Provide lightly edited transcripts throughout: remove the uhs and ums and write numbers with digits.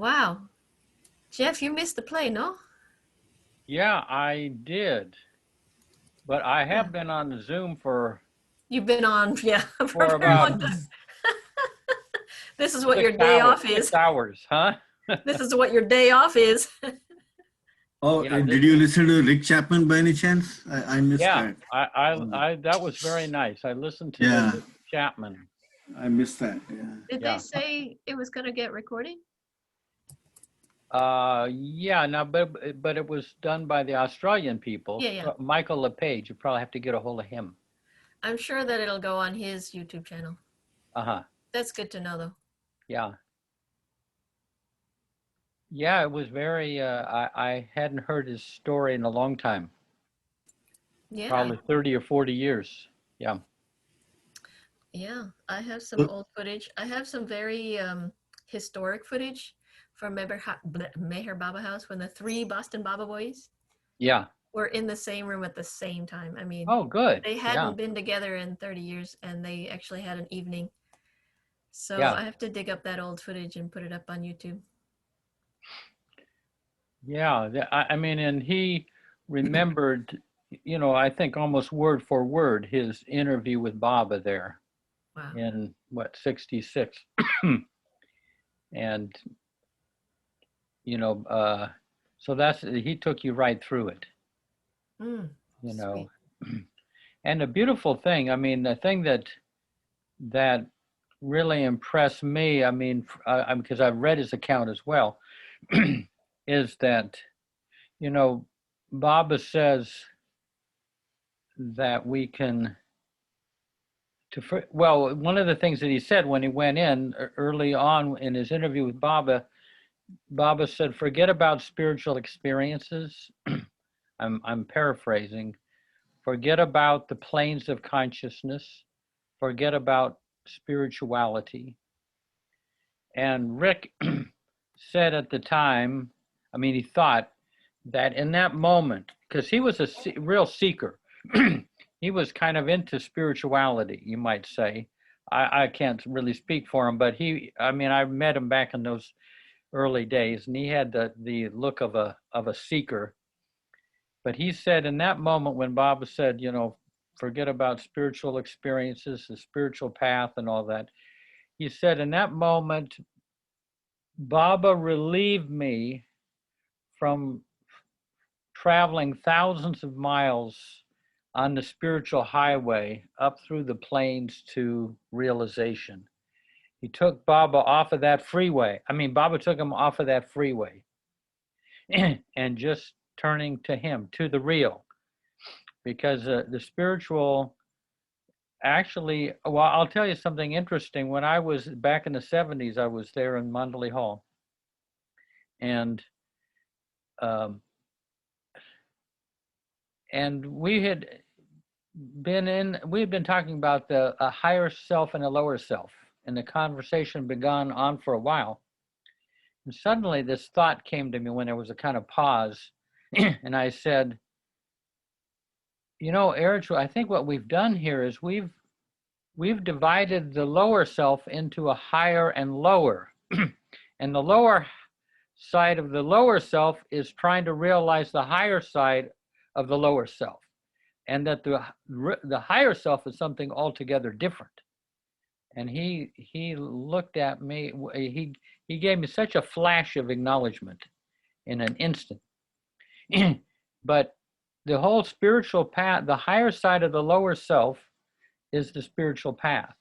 Wow. Jeff, you missed the play, no? Yeah, I did. But I Yeah. have been on the Zoom for You've been on, yeah, for a for very about long time. This is what your six day hours, off six is. hours, huh? This is what your day off is. Oh, Yeah, this did you is listen to Rick Chapman by any chance? I missed yeah. that. I that was very nice. I listened to Yeah, Rick Chapman. I missed that. Yeah. Did they Yeah. say it was going to get recorded? Yeah, no, but it was done by the Australian people. Yeah, yeah. Michael LePage. You probably have to get a hold of him. I'm sure that it'll go on his YouTube channel. Uh-huh. That's good to know, though. Yeah. Yeah, it was very I hadn't heard his story in a long time. Yeah, Probably 30 or 40 years. Yeah. yeah. I have some So, old footage. I have some very historic footage from Meher Baba House when the three Boston Baba boys Yeah. were in the same room at the same time. I mean, Oh, good. they Yeah. hadn't been together in 30 years and they actually had an evening. So Yeah. I have to dig up that old footage and put it up on YouTube. Yeah. I mean, and he remembered, I think almost word for word his interview with Baba there Wow. in what, 66. And, so he took you right through it, Mm, you know. sweet. And the beautiful thing, I mean, the thing that really impressed me, I mean, because I've read his account as well, is that, you know, Baba says that we can, well, one of the things that he said when he went in early on in his interview with Baba, Baba said, forget about spiritual experiences. I'm paraphrasing. Forget about the planes of consciousness. Forget about spirituality. And Rick said at the time, I mean, he thought that in that moment, because he was a real seeker, he was kind of into spirituality, you might say. I can't really speak for him, but I mean, I met him back in those early days, and he had the look of a seeker. But he said in that moment when Baba said, forget about spiritual experiences, the spiritual path, and all that, he said in that moment, Baba relieved me from traveling thousands of miles on the spiritual highway up through the plains to realization. He took Baba off of that freeway. I mean, Baba took him off of that freeway and just turning to him, to the real. Because the spiritual, actually, well, I'll tell you something interesting. When I was back in the 70s, I was there in Mandalay Hall. And we had been talking about a higher self and a lower self, and the conversation began on for a while. And suddenly this thought came to me when there was a kind of pause. And I said, Erich, I think what we've done here is we've divided the lower self into a higher and lower. And the lower side of the lower self is trying to realize the higher side of the lower self, and that the higher self is something altogether different. And he looked at me, he gave me such a flash of acknowledgement in an instant. But the whole spiritual path, the higher side of the lower self is the spiritual path.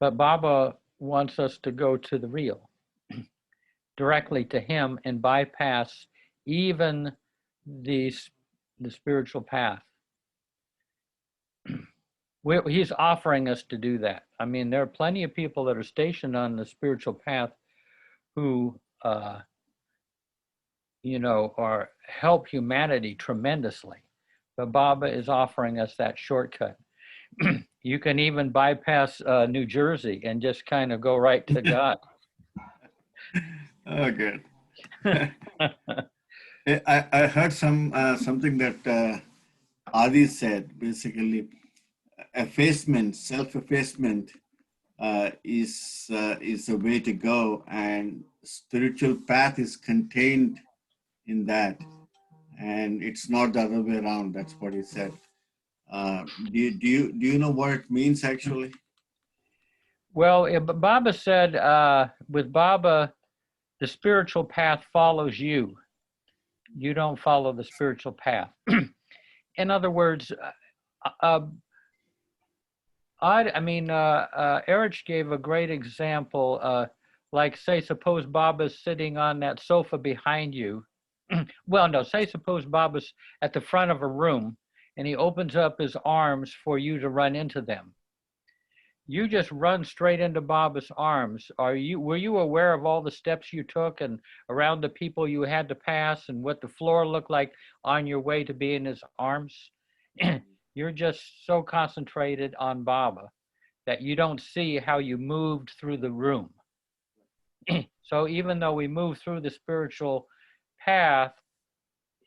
But Baba wants us to go to the real, directly to him, and bypass even the spiritual path. He's offering us to do that. I mean, there are plenty of people that are stationed on the spiritual path who, help humanity tremendously. But Baba is offering us that shortcut. You can even bypass New Jersey and just kind of go right to God. Oh, good. I heard something that Adi said. Basically, self-effacement is a way to go, and spiritual path is contained in that, and it's not the other way around. That's what he said. Do you know what it means actually? Well, Baba said, with Baba, the spiritual path follows you. You don't follow the spiritual path. In other words, Erich gave a great example. Like, say, suppose Baba's sitting on that sofa behind you. Well, no, say, suppose Baba's at the front of a room and he opens up his arms for you to run into them. You just run straight into Baba's arms. Were you aware of all the steps you took and around the people you had to pass and what the floor looked like on your way to be in his arms? You're just so concentrated on Baba that you don't see how you moved through the room. So even though we move through the spiritual path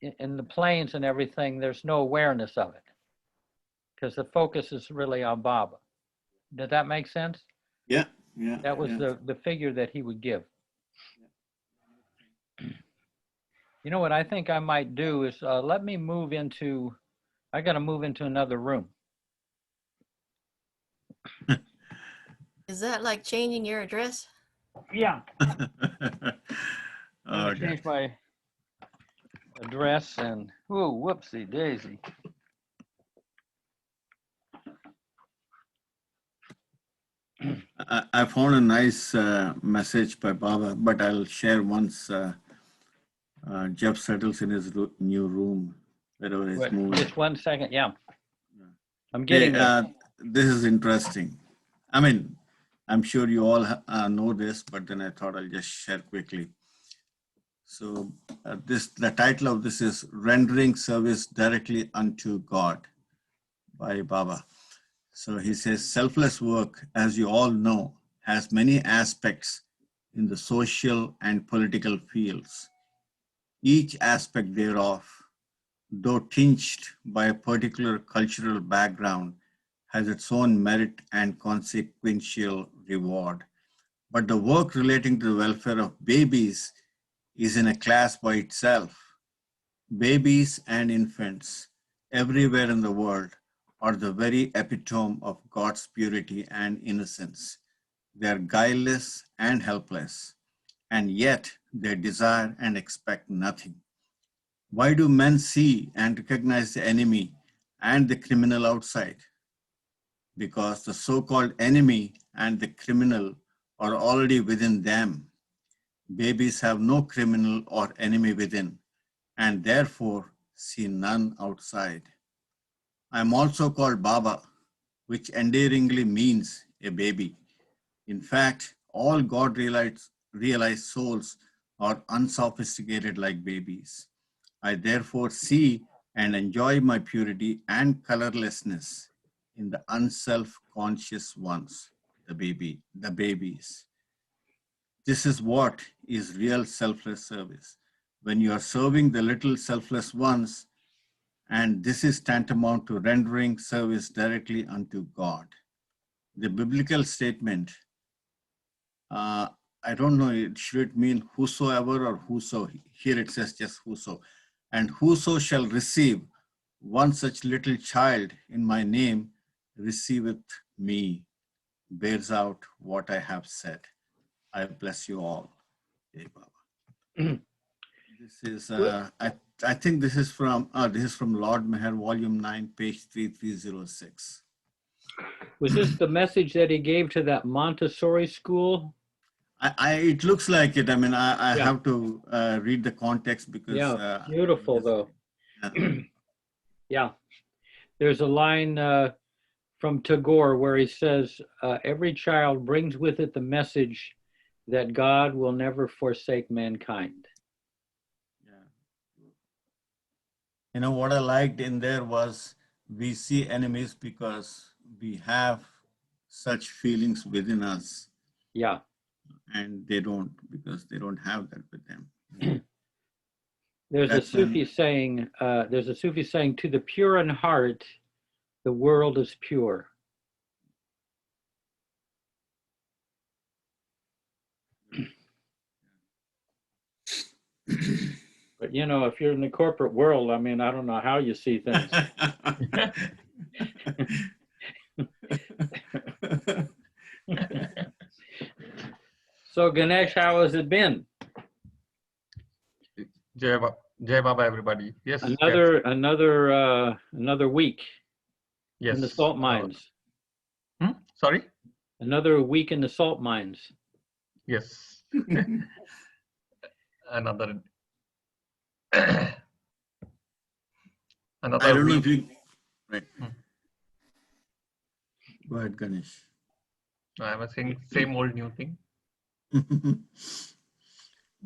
in the planes and everything, there's no awareness of it because the focus is really on Baba. Did that make sense? Yeah. That was the figure that he would give. You know what I think I might do is let me move into, I got to move into another room. Is that like changing your address? Yeah. I'm gonna Okay. change my address and, oh, whoopsie daisy. I found a nice message by Baba, but I'll share once Jeff settles in his new room, wherever he's Wait, moving. just 1 second. Yeah. I'm getting there. This is interesting. I mean, I'm sure you all know this, but then I thought I'll just share quickly. So the title of this is Rendering Service Directly unto God by Baba. So he says, selfless work, as you all know, has many aspects in the social and political fields. Each aspect thereof, though tinged by a particular cultural background, has its own merit and consequential reward. But the work relating to the welfare of babies is in a class by itself. Babies and infants everywhere in the world are the very epitome of God's purity and innocence. They are guileless and helpless, and yet they desire and expect nothing. Why do men see and recognize the enemy and the criminal outside? Because the so-called enemy and the criminal are already within them. Babies have no criminal or enemy within, and therefore see none outside. I am also called Baba, which endearingly means a baby. In fact, all God realized souls are unsophisticated like babies. I therefore see and enjoy my purity and colorlessness in the unself-conscious ones, the babies. This is what is real selfless service. When you are serving the little selfless ones, and this is tantamount to rendering service directly unto God. The biblical statement, I don't know, should it mean whosoever or whoso? Here it says just whoso. And whoso shall receive one such little child in my name receiveth me, bears out what I have said. I bless you all. Hey, Baba. This is, I think this is from Lord Meher, Volume 9, page 3306. Was this the message that he gave to that Montessori school? It looks like it. I mean, I Yeah. have to read the context because. Yeah, beautiful though. Yeah. There's a line from Tagore where he says, every child brings with it the message that God will never forsake mankind. You know, what I liked in there was we see enemies because we have such feelings within us. Yeah. And they don't, because they don't have that with them. There's a Sufi saying, to the pure in heart, the world is pure. you know, if you're in the corporate world, I mean, I don't know how you see things. So Ganesh, how has it been? Jai Baba, everybody. Yes. Another week Yes. in the salt mines. Sorry. Another week in the salt mines. Yes. Another. Another I don't know week. if you, right. Go ahead, Ganesh. I was saying same old new thing.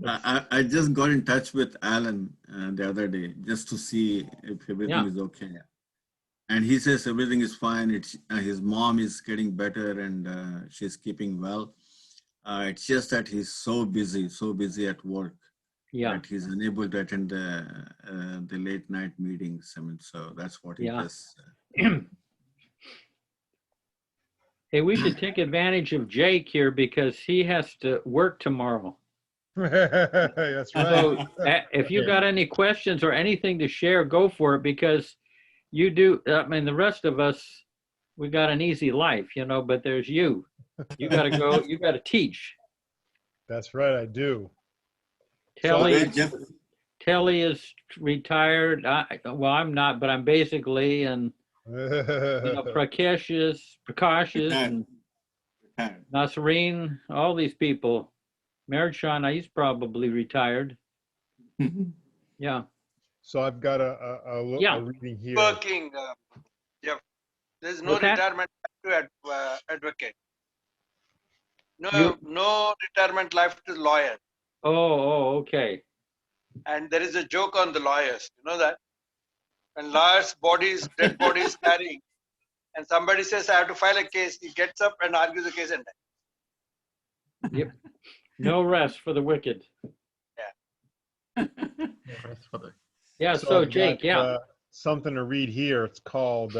I just got in touch with Alan the other day just to see if everything is okay. And he says everything is fine. It's his mom is getting better and she's keeping well. It's just that he's so busy at work that he's unable to attend the late night meetings. I mean, so that's what he just. Hey, we should take advantage of Jake here because he has to work tomorrow. That's right. So if you got any questions or anything to share, go for it because you do. I mean, the rest of us, we got an easy life, you know, but there's you. You got to go, you got to teach. That's right, I do. Telly is retired. Well, I'm not, but I'm basically, and you know, Prakash is, and Nasreen, all these people. Merchant, he's probably retired. Yeah. So I've got a reading here. Working, Jeff. There's no retirement to advocate. No retirement life to lawyer. Oh, okay. And there is a joke on the lawyers. You know that? When lawyers' dead bodies carrying, and somebody says, I have to file a case, he gets up and argues the case and dies. Yep. No rest for the wicked. Yeah. Yeah. So Jake, something to read here. It's called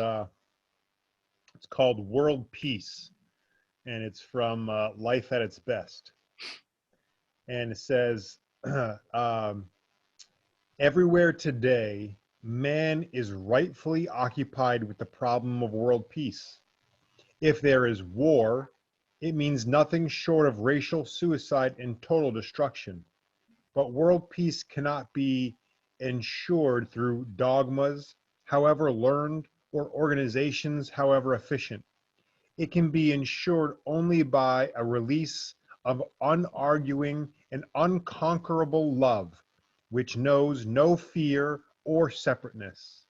World Peace, and it's from Life at Its Best. And it says, everywhere today, man is rightfully occupied with the problem of world peace. If there is war, it means nothing short of racial suicide and total destruction. But world peace cannot be ensured through dogmas, however learned, or organizations, however efficient. It can be ensured only by a release of unarguing and unconquerable love, which knows no fear or separateness.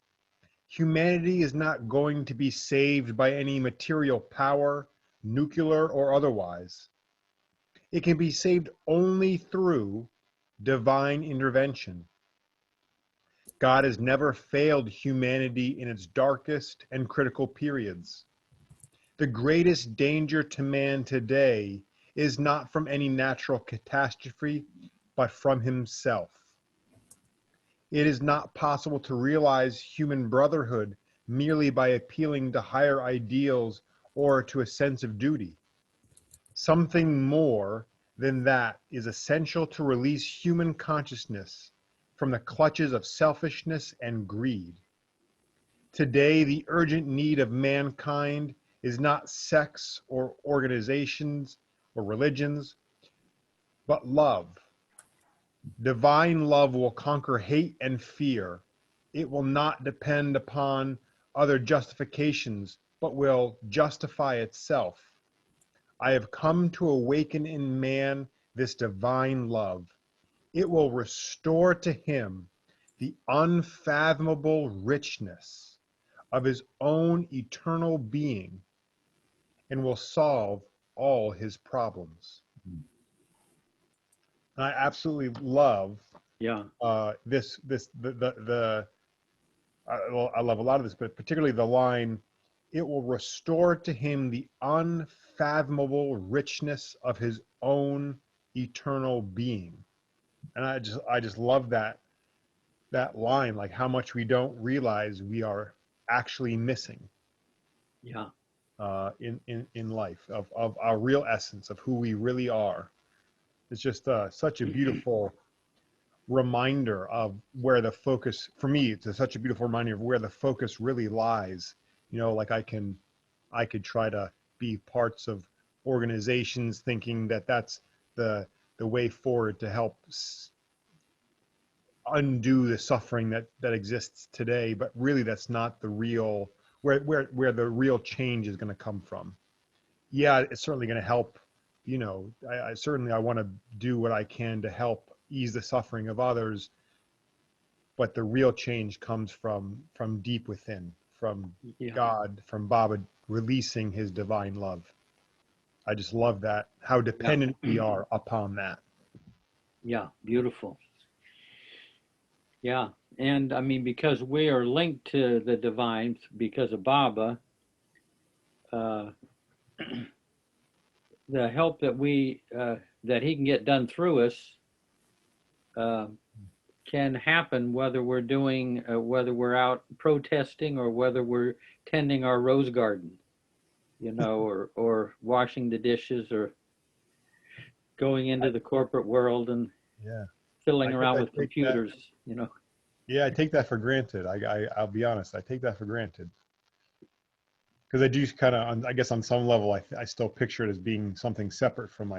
Humanity is not going to be saved by any material power, nuclear or otherwise. It can be saved only through divine intervention. God has never failed humanity in its darkest and critical periods. The greatest danger to man today is not from any natural catastrophe, but from himself. It is not possible to realize human brotherhood merely by appealing to higher ideals or to a sense of duty. Something more than that is essential to release human consciousness from the clutches of selfishness and greed. Today, the urgent need of mankind is not sex or organizations or religions, but love. Divine love will conquer hate and fear. It will not depend upon other justifications, but will justify itself. I have come to awaken in man this divine love. It will restore to him the unfathomable richness of his own eternal being and will solve all his problems. And I absolutely love I love a lot of this, but particularly the line, it will restore to him the unfathomable richness of his own eternal being. And I just love that line, like how much we don't realize we are actually missing. In life of our real essence of who we really are. It's just such a beautiful reminder of where the focus, for me, it's such a beautiful reminder of where the focus really lies. You know, like I could try to be parts of organizations thinking that that's the way forward to help undo the suffering that exists today, but really that's not the real, where the real change is going to come from. Yeah, it's certainly going to help. You know, I certainly, I want to do what I can to help ease the suffering of others, but the real change comes from deep within, from Yeah. God, from Baba releasing his divine love. I just love that, how dependent we are upon that. Yeah, beautiful. Yeah, and I mean, because we are linked to the divine because of Baba, the help that that he can get done through us can happen whether we're doing whether we're out protesting or whether we're tending our rose garden, you know, or washing the dishes or going into the corporate world and Yeah. fiddling I guess around I with take that- computers, you know. Yeah, I take that for granted. I'll be honest. I take that for granted. Because I do kind of, I guess on some level, I still picture it as being something separate from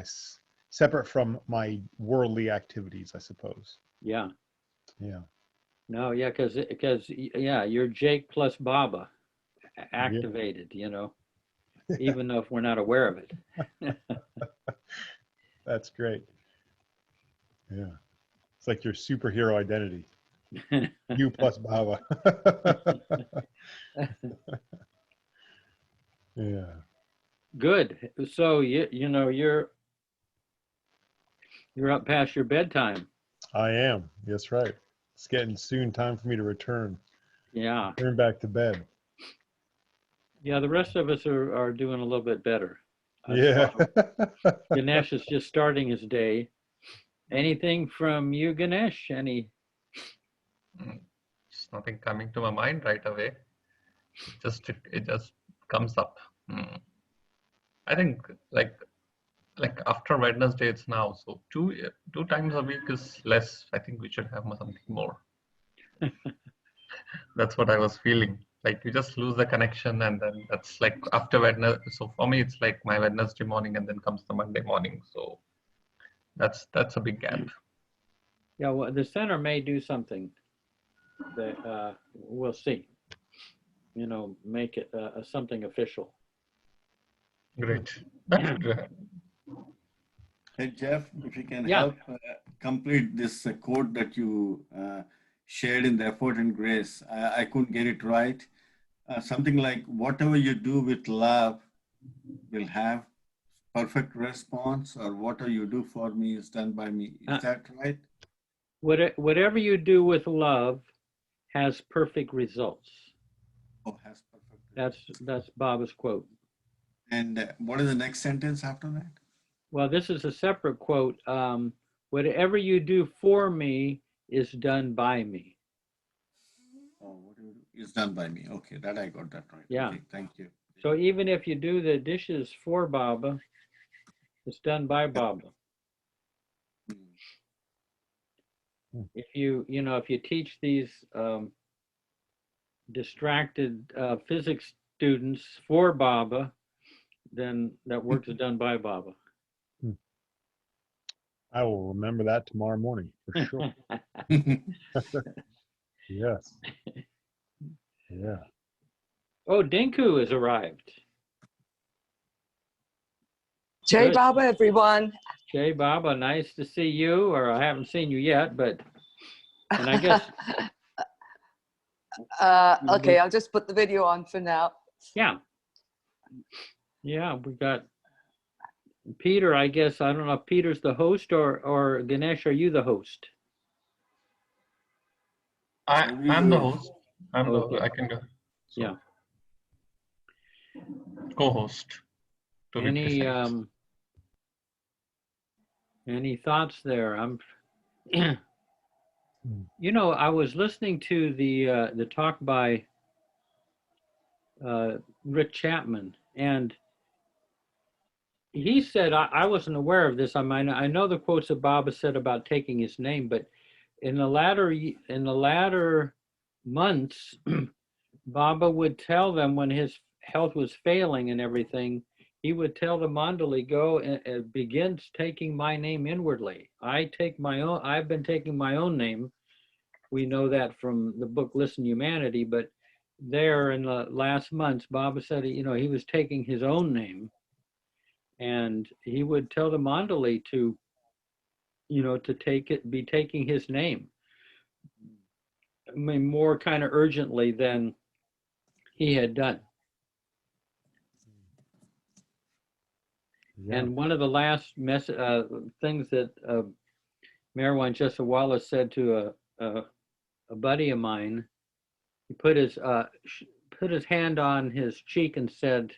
my worldly activities, I suppose. Yeah. Yeah. No, yeah, because yeah, you're Jake plus Baba activated, you know, even though if we're not aware of it. That's great. Yeah. It's like your superhero identity. You plus Baba. Yeah. Good. So you know you're up past your bedtime. I am. That's right. It's getting soon time for me to return Yeah. back to bed. Yeah, the rest of us are doing a little bit better. Yeah. Ganesh is just starting his day. Anything from you, Ganesh? Any? It's nothing coming to my mind right away. It just comes up. I think like after Wednesday it's now, so two times a week is less. I think we should have something more. That's what I was feeling. Like you just lose the connection, and then that's like after Wednesday. So for me, it's like my Wednesday morning, and then comes the Monday morning. So that's a big gap. Yeah, well, the center may do something that we'll see. You know, make it something official. Great. Hey, Jeff, if you can Yeah. help complete this quote that you shared in the Effort and Grace. I couldn't get it right. Something like, whatever you do with love will have perfect response, or whatever you do for me is done by me. Is that right? Whatever you do with love has perfect results. Oh, has perfect. That's Baba's quote. And what is the next sentence after that? Well, this is a separate quote. Whatever you do for me is done by me. Oh, whatever is done by me. Okay, that I got that right. Yeah. Okay, thank you. So even if you do the dishes for Baba, it's done by Baba. If you teach these distracted physics students for Baba, then that work is done by Baba. I will remember that tomorrow morning for sure. Yes. Yeah. Oh, Dinku has arrived. Jai Good. Baba, everyone. Jay Baba, nice to see you, or I haven't seen you yet, and I guess, Okay, I'll just put the video on for now. yeah. Yeah, we got Peter, I guess. I don't know if Peter's the host or Ganesh, are you the host? I'm the host. Okay. I can go. So, Yeah. co-host. To be precise. Any thoughts there? You know, I was listening to the talk by Rick Chapman, and he said, I wasn't aware of this. I mean, I know the quotes that Baba said about taking his name, but in the latter months, Baba would tell them when his health was failing and everything, he would tell the Mandali, go and begin taking my name inwardly. I've been taking my own name. We know that from the book Listen Humanity, but there in the last months, Baba said, he was taking his own name, and he would tell the Mandali to, be taking his name. I mean, more kind of urgently than he had done. Yeah. And one of the last things that Marwan Jesawala said to a buddy of mine, he put his hand on his cheek and said,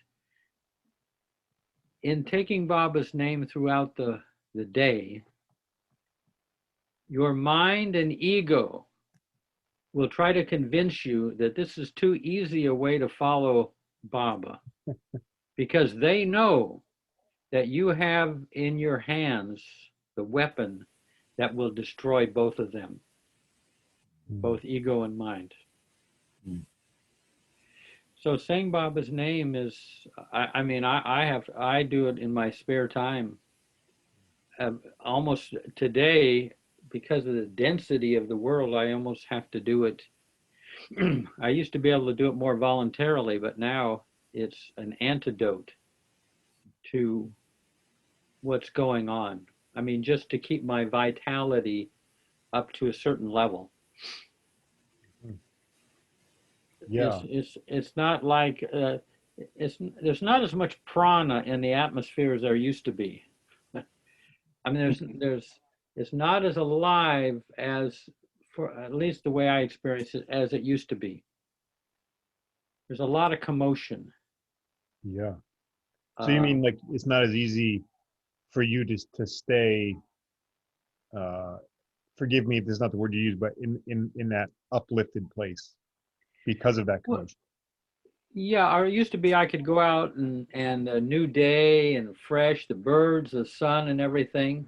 in taking Baba's name throughout the day, your mind and ego will try to convince you that this is too easy a way to follow Baba, because they know that you have in your hands the weapon that will destroy both of them, both ego and mind. So saying Baba's name is, I do it in my spare time. Almost today, because of the density of the world, I almost have to do it. I used to be able to do it more voluntarily, but now it's an antidote to what's going on. I mean, just to keep my vitality up to a certain level. Yeah. It's not like there's not as much prana in the atmosphere as there used to be. I mean, it's not as alive as, for at least the way I experience it, as it used to be. There's a lot of commotion. Yeah. So you mean like it's not as easy for you to stay, forgive me if this is not the word you use, but in that uplifted place because of that commotion? Yeah, or it used to be I could go out and a new day and fresh, the birds, the sun and everything,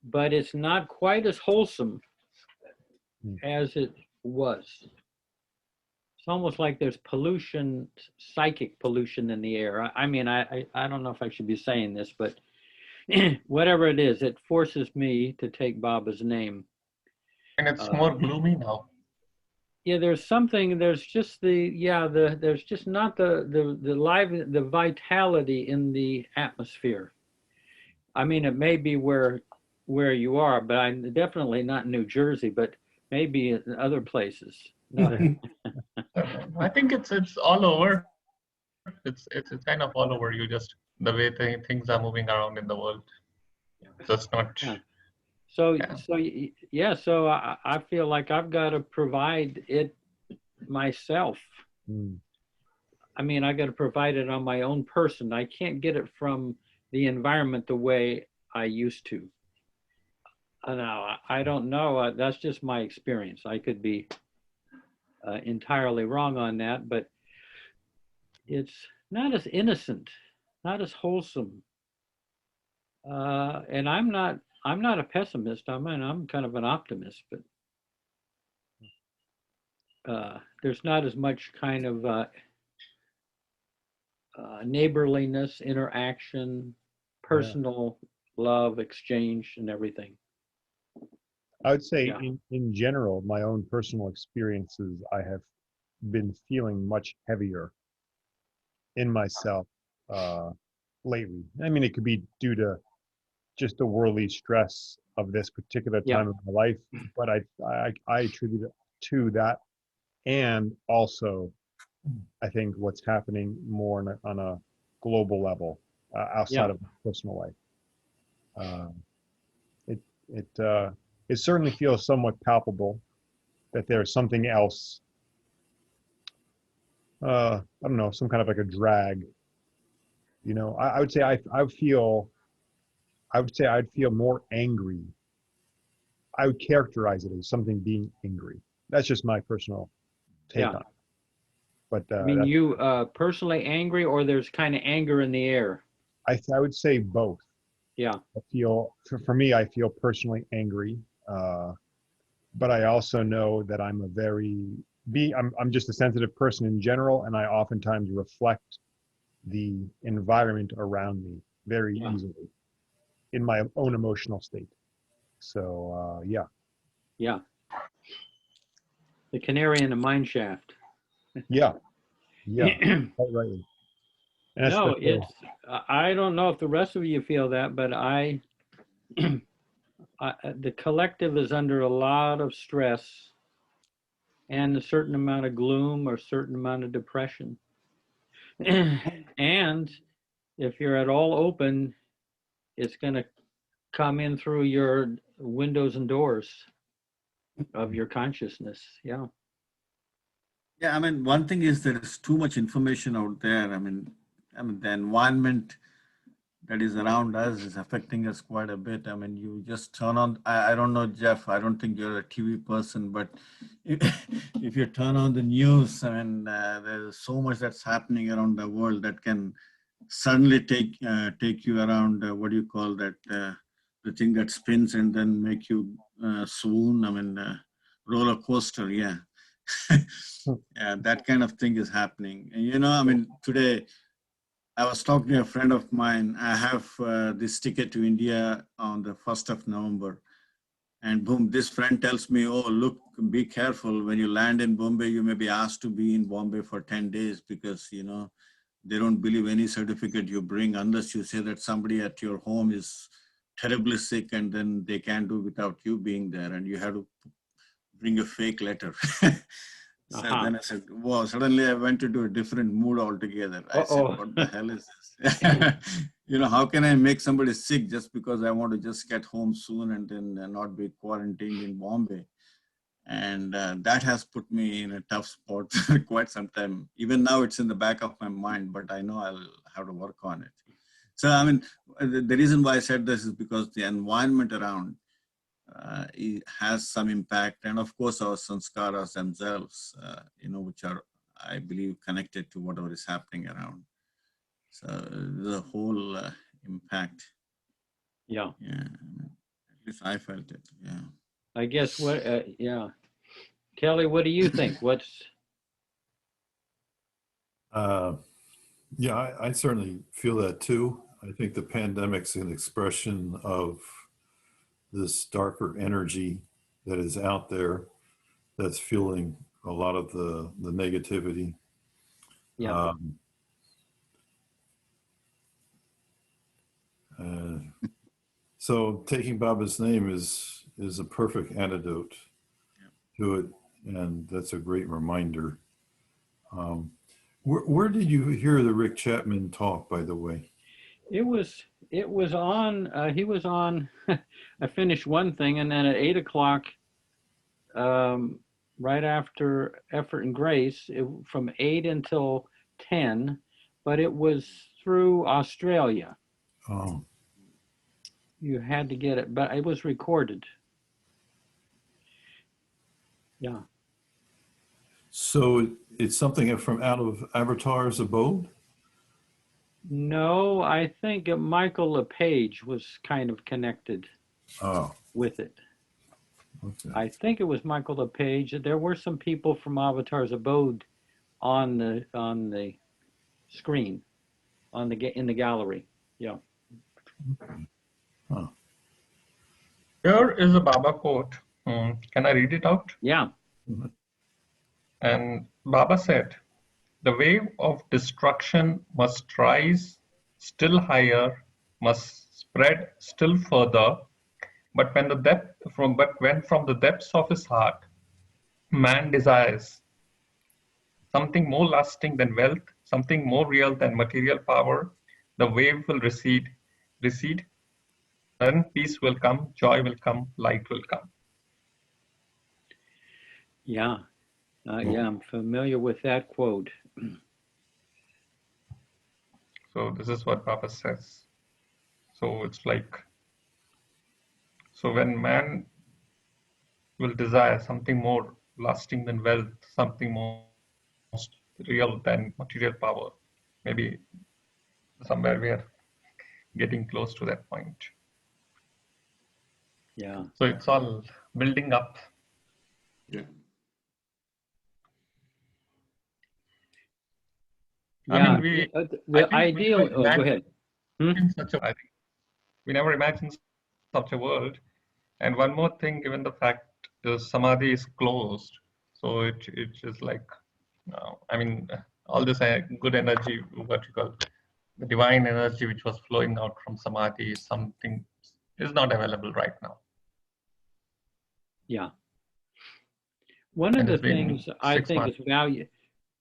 but it's not quite as wholesome as it was. It's almost like there's pollution, psychic pollution in the air. I mean, I don't know if I should be saying this, but whatever it is, it forces me to take Baba's name. And it's more gloomy now. Yeah, there's something. There's just there's just not the vitality in the atmosphere. I mean, it may be where you are, but I'm definitely not in New Jersey, but maybe in other places. No. I think it's all over. It's kind of all over. You just the way things are moving around in the world. Just not. Yeah. So I feel like I've got to provide it myself. I mean, I got to provide it on my own person. I can't get it from the environment the way I used to. Now, I don't know. That's just my experience. I could be entirely wrong on that, but it's not as innocent, not as wholesome. And I'm not a pessimist. I mean, I'm kind of an optimist, but there's not as much kind of neighborliness, interaction, personal love, exchange, and everything. I would say in general, my own personal experiences, I have been feeling much heavier in myself lately. I mean, it could be due to just the worldly stress of this particular time of my life, but I attribute it to that, and also I think what's happening more on a global level outside of my personal life. It certainly feels somewhat palpable that there's something else. I don't know, some kind of like a drag. You know, I would say I'd feel more angry. I would characterize it as something being angry. That's just my personal take on it. But I mean, you personally angry, or there's kind of anger in the air? I would say both. Yeah. I feel, for me, I feel personally angry, but I also know that I'm a I'm just a sensitive person in general, and I oftentimes reflect the environment around me very Yeah. easily in my own emotional state. So yeah. Yeah. The canary in the mine shaft. Yeah, quite rightly. And No, that's it's, I don't know if the rest of you feel that, but the collective is under a lot of stress and a certain amount of gloom or a certain amount of depression. And if you're at all open, it's going to come in through your windows and doors of your consciousness. Yeah. Yeah, I mean, one thing is there is too much information out there. The environment that is around us is affecting us quite a bit. I mean, you just turn on, I don't know, Jeff, I don't think you're a TV person, but if you turn on the news, there's so much that's happening around the world that can suddenly take you around, what do you call that, the thing that spins and then make you swoon. Roller coaster, yeah. Yeah, that kind of thing is happening. And today I was talking to a friend of mine. I have this ticket to India on the 1st of November. And boom, this friend tells me, oh, look, be careful. When you land in Bombay, you may be asked to be in Bombay for 10 days because, they don't believe any certificate you bring unless you say that somebody at your home is terribly sick and then they can't do without you being there. And you have to bring a fake letter. So then I said, wow, suddenly I went into a different mood altogether. I said, what the hell is this? How can I make somebody sick just because I want to just get home soon and then not be quarantined in Bombay? And that has put me in a tough spot for quite some time. Even now it's in the back of my mind, but I know I'll have to work on it. So, the reason why I said this is because the environment around it has some impact, and of course our sanskaras themselves, which are, I believe, connected to whatever is happening around. So the whole impact. Yeah. Yeah, at least I felt it. Yeah. I guess yeah. Kelly, what do you think? Yeah, I certainly feel that too. I think the pandemic's an expression of this darker energy that is out there that's fueling a lot of the negativity. Yeah. So taking Baba's name is a perfect antidote to it, and that's a great reminder. Where did you hear the Rick Chapman talk, by the way? It was on, he was on, I finished one thing, and then at 8 o'clock, right after Effort and Grace, from 8 until 10, but it was through Australia. Oh. You had to get it, but it was recorded. Yeah. So it's something from out of Avatar's abode? No, I think Michael LePage was kind of connected with it. Okay. I think it was Michael LePage. There were some people from Avatar's abode on the screen, in the gallery. Yeah. Huh. Here is a Baba quote. Can I read it out? Yeah. And Baba said, "The wave of destruction must rise still higher, must spread still further. But when from the depths of his heart, man desires something more lasting than wealth, something more real than material power, the wave will recede. Then peace will come, joy will come, light will come." Yeah. Yeah, I'm familiar with that quote. So this is what Baba says. So it's like, so when man will desire something more lasting than wealth, something more real than material power, maybe somewhere we are getting close to that point. Yeah. So it's all building up. Yeah. I Yeah, mean, the I think we ideal. never Oh, go ahead. imagined such a. I think we never imagined such a world. And one more thing, given the fact the samadhi is closed, so it's just like, I mean, all this good energy, what you call the divine energy, which was flowing out from samadhi, is something is not available right now, Yeah. One of and the it's been things I think is 6 months.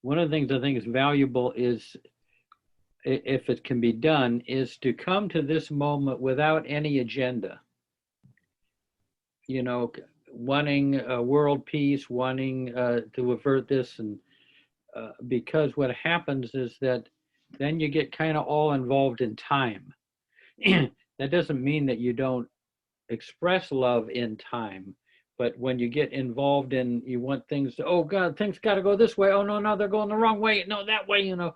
one of the things I think is valuable is, if it can be done, is to come to this moment without any agenda. You know, wanting world peace, wanting to avert this, and because what happens is that then you get kind of all involved in time. That doesn't mean that you don't express love in time, but when you get involved in, you want things to, oh God, things got to go this way. Oh no, no, they're going the wrong way. No, that way, you know,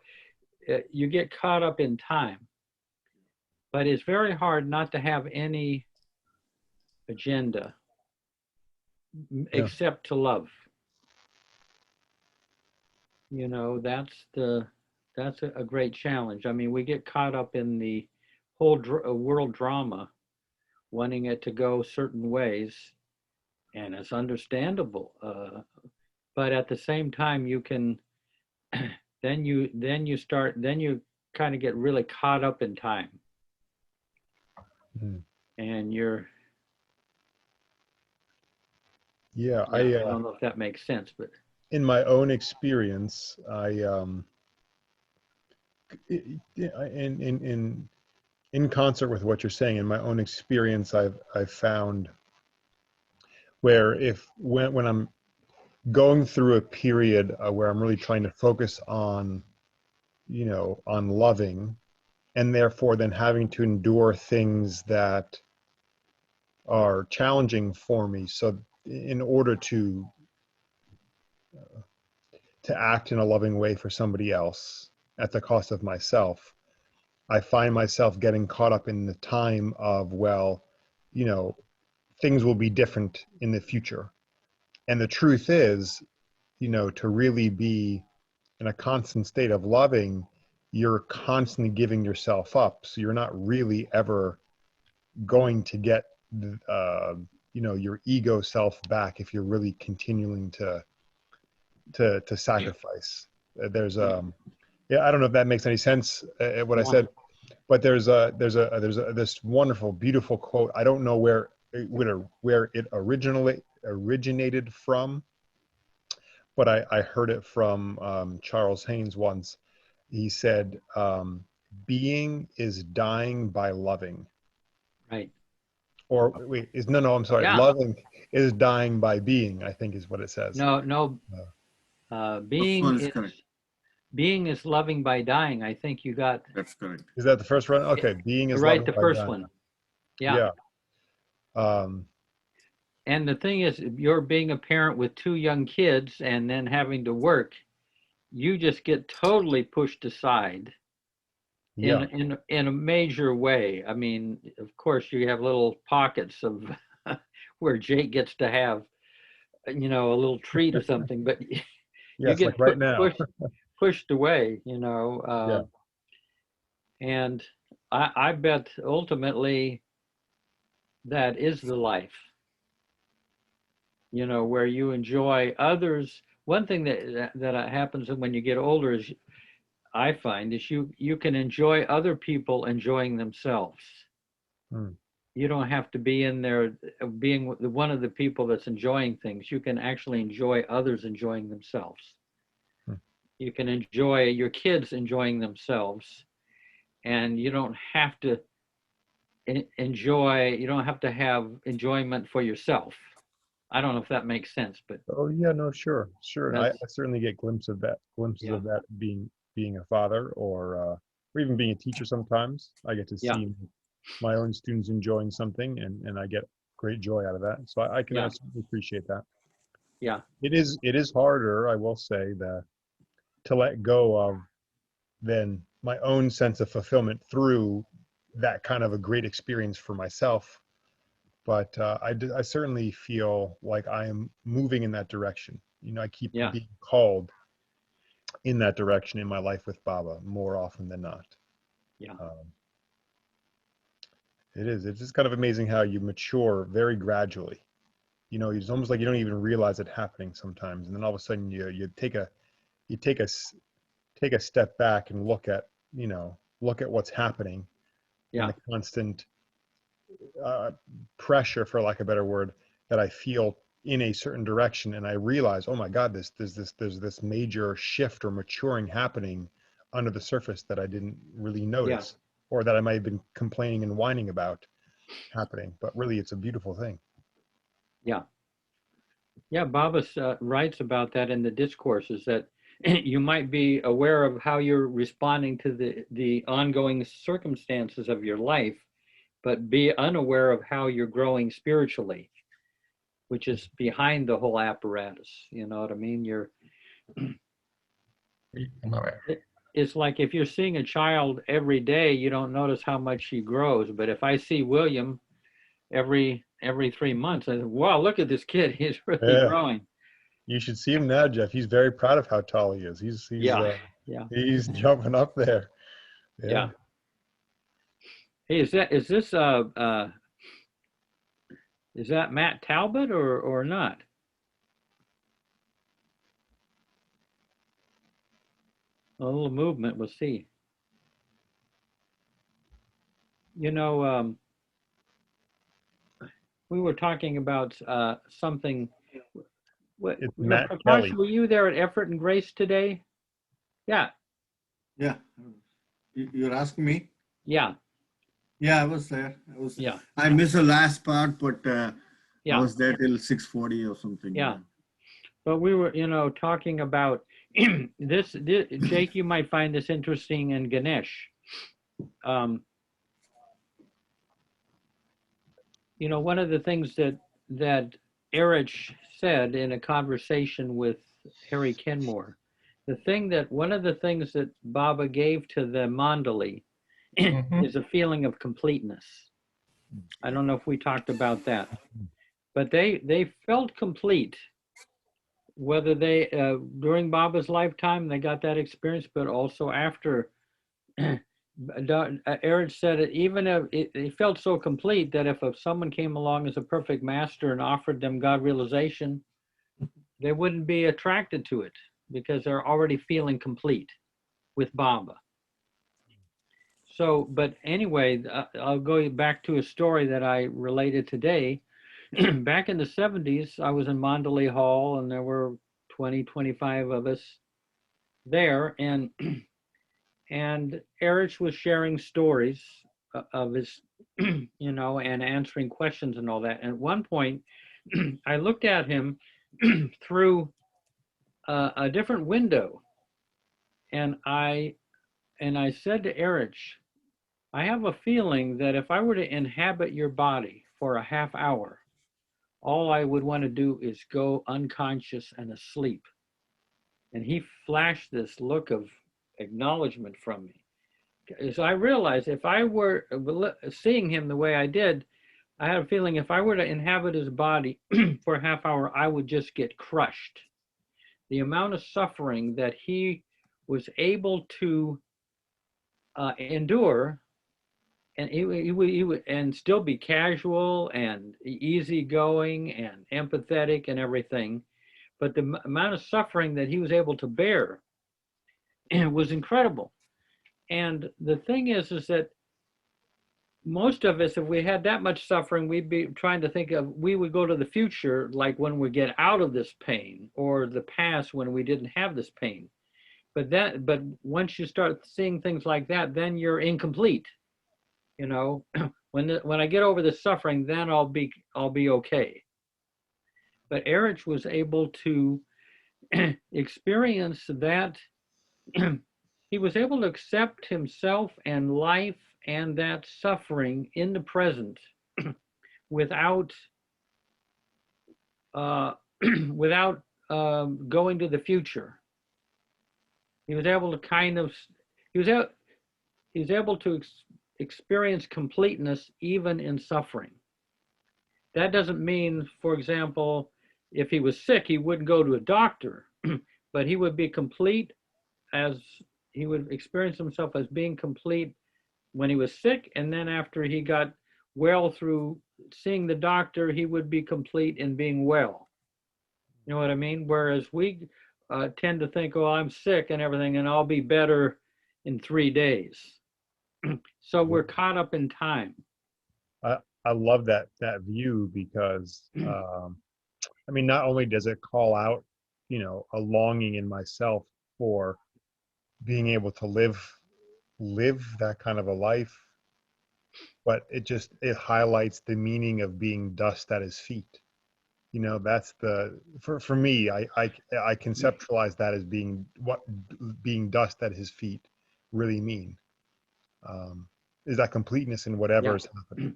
you get caught up in time. But it's very hard not to have any agenda except to love. You know, that's a great challenge. I mean, we get caught up in the whole world drama, wanting it to go certain ways, and it's understandable. But at the same time, you can then you kind of get really caught up in time, and you're Yeah, I don't know if that makes sense, but in my own experience, in concert with what you're saying, in my own experience, I've found where when I'm going through a period where I'm really trying to focus on, on loving, and therefore then having to endure things that are challenging for me. So in order to act in a loving way for somebody else at the cost of myself, I find myself getting caught up in the time of, well, things will be different in the future. And the truth is, to really be in a constant state of loving, you're constantly giving yourself up. So you're not really ever going to get, your ego self back if you're really continuing to sacrifice. There's yeah, I don't know if that makes any sense, what I said, but there's this wonderful, beautiful quote. I don't know where it originated from, but I heard it from Charles Haynes once. He said, "Being is dying by loving." right. Or wait, I'm sorry. Yeah. Loving is dying by being, I think is what it says. No. First one is correct. Being is loving by dying. I think you got That's correct. Is that the first one? Okay, being is right. loving The by first dying. one. Yeah. And the thing is, you're being a parent with 2 young kids and then having to work, you just get totally pushed aside Yeah. in a major way. I mean, of course, you have little pockets of where Jake gets to have, a little treat or something, but you Yes, get like right now. pushed away, Yeah. and I bet ultimately that is the life, where you enjoy others. One thing that happens when you get older is, I find, is you can enjoy other people enjoying themselves. You don't have to be in there being one of the people that's enjoying things. You can actually enjoy others enjoying themselves. You can enjoy your kids enjoying themselves, and you don't have to you don't have to have enjoyment for yourself. I don't know if that makes sense, but Oh yeah, no, sure. I certainly get glimpses of that being a father, or even being a teacher. Sometimes I get to see my own students enjoying something, and I get great joy out of that. So I can absolutely appreciate that. Yeah. It is harder, I will say, to let go of then my own sense of fulfillment through that kind of a great experience for myself. but I certainly feel like I am moving in that direction. You know, I keep Yeah. being called in that direction in my life with Baba more often than not. Yeah. It is. It's just kind of amazing how you mature very gradually. You know, it's almost like you don't even realize it happening sometimes, and then all of a sudden you take a step back and look at what's happening and Yeah. the constant pressure, for lack of a better word, that I feel in a certain direction, and I realize, oh my God, there's this major shift or maturing happening under the surface that I didn't really notice, or that I might have been complaining and whining about happening. But really, it's a beautiful thing. Yeah. Yeah, Baba writes about that in the discourses, that you might be aware of how you're responding to the ongoing circumstances of your life, but be unaware of how you're growing spiritually, which is behind the whole apparatus. You know what I mean? It's like if you're seeing a child every day, you don't notice how much he grows. But if I see William every 3 months, I say, wow, look at this kid. He's really growing. You should see him now, Jeff. He's very proud of how tall he is. He's jumping up there. Yeah. Hey, is that Matt Talbot or not? A little movement, we'll see. You know, we were talking about something. It's Matt Prakash, Kelly. were you there at Effort and Grace today? Yeah. Yeah. You're asking me? Yeah. Yeah, I was there. Yeah. I missed the last part, but I Yeah. was there till 6:40 or something. Yeah. But we were, talking about this. Jake, you might find this interesting, and Ganesh. One of the things that Erich said in a conversation with Harry Kenmore, one of the things that Baba gave to the Mandali is a feeling of completeness. I don't know if we talked about that, but they felt complete, whether they during Baba's lifetime they got that experience, but also after. Erich said it, even if it felt so complete that if someone came along as a perfect master and offered them God realization, they wouldn't be attracted to it because they're already feeling complete with Baba. So, but anyway, I'll go back to a story that I related today. Back in the 70s, I was in Mandalay Hall, and there were 20, 25 of us there, and Erich was sharing stories of his, and answering questions and all that. And at one point, I looked at him through a different window, and I said to Erich, I have a feeling that if I were to inhabit your body for a half hour, all I would want to do is go unconscious and asleep. And he flashed this look of acknowledgement from me. So I realized if I were seeing him the way I did, I had a feeling if I were to inhabit his body for a half hour, I would just get crushed. The amount of suffering that he was able to endure, and he would and still be casual and easygoing and empathetic and everything, but the amount of suffering that he was able to bear was incredible. And the thing is that most of us, if we had that much suffering, we'd be trying to think of, we would go to the future, like when we get out of this pain, or the past when we didn't have this pain. But once you start seeing things like that, then you're incomplete. When I get over the suffering, then I'll be okay. But Erich was able to experience that. He was able to accept himself and life and that suffering in the present without going to the future. He was able to experience completeness even in suffering. that doesn't mean, for example, if he was sick, he wouldn't go to a doctor, but he would be complete as he would experience himself as being complete when he was sick. And then after he got well through seeing the doctor, he would be complete in being well. You know what I mean? Whereas we tend to think, oh, I'm sick and everything, and I'll be better in 3 days. So we're caught up in time. I love that view because I mean, not only does it call out, you know, a longing in myself for being able to live that kind of a life, but it highlights the meaning of being dust at his feet. You know, that's for me, I conceptualize that as being what being dust at his feet really mean. Is that completeness in whatever is happening.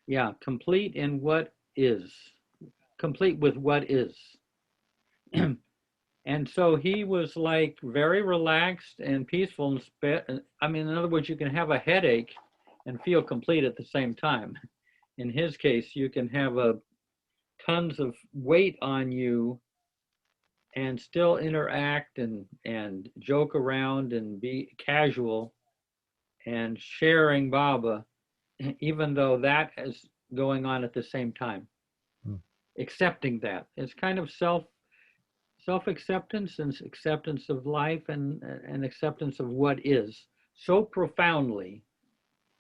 Yeah, complete in what is, complete with what is. And so he was like very relaxed and peaceful. I mean, in other words, you can have a headache and feel complete at the same time. In his case, you can have tons of weight on you and still interact and joke around and be casual and sharing Baba, even though that is going on at the same time. Accepting that. It's kind of self-acceptance and acceptance of life and acceptance of what is so profoundly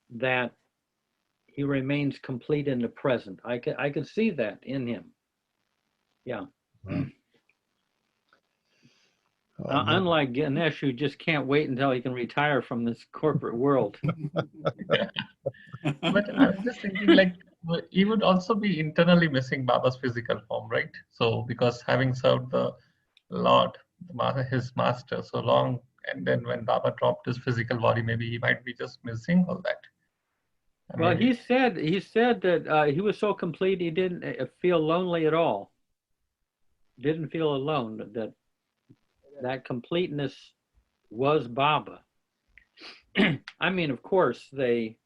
that he remains complete in the present. I could see that in him. Yeah. Wow. Unlike Ganesh, who just can't wait until he can retire from this corporate world. But I'm just thinking, like, he would also be internally missing Baba's physical form, right? So, because having served the Lord, his master, so long, and then when Baba dropped his physical body, maybe he might be just missing all that. Well, Maybe. he said that he was so complete he didn't feel lonely at all. Didn't feel alone. That completeness was Baba. I mean, of course, they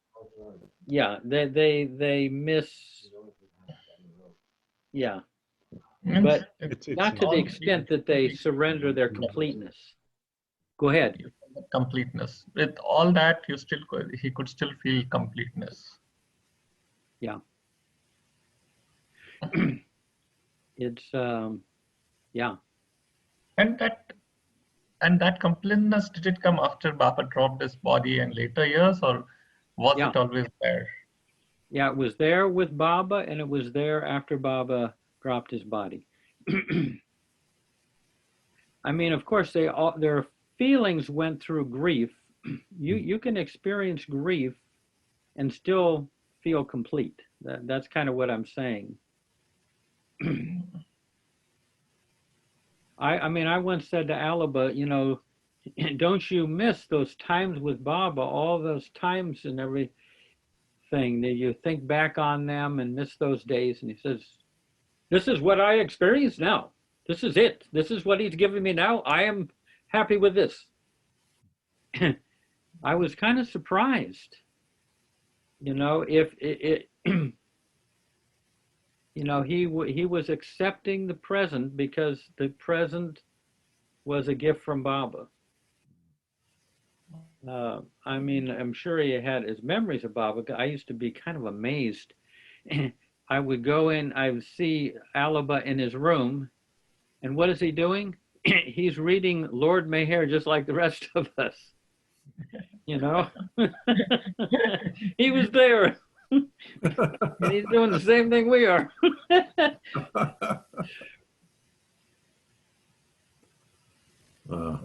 miss, but It's not to the extent that they surrender their completeness. Go ahead. Completeness. With all that, he could still feel completeness. Yeah. It's yeah. And that completeness, did it come after Baba dropped his body in later years, or was it always there? Yeah, it was there with Baba, and it was there after Baba dropped his body. I mean, of course, their feelings went through grief. You can experience grief and still feel complete. That's kind of what I'm saying. I mean, I once said to Alaba, you know, don't you miss those times with Baba, all those times and everything that you think back on them and miss those days? And he says, this is what I experience now. This is it. This is what he's giving me now. I am happy with this. I was kind of surprised, you know, if it you know, he was accepting the present because the present was a gift from Baba. I mean, I'm sure he had his memories of Baba. I used to be kind of amazed. I would go in, I would see Alaba in his room, and what is he doing? He's reading Lord Meher just like the rest of us. You know, he was there. And he's doing the same thing we are. I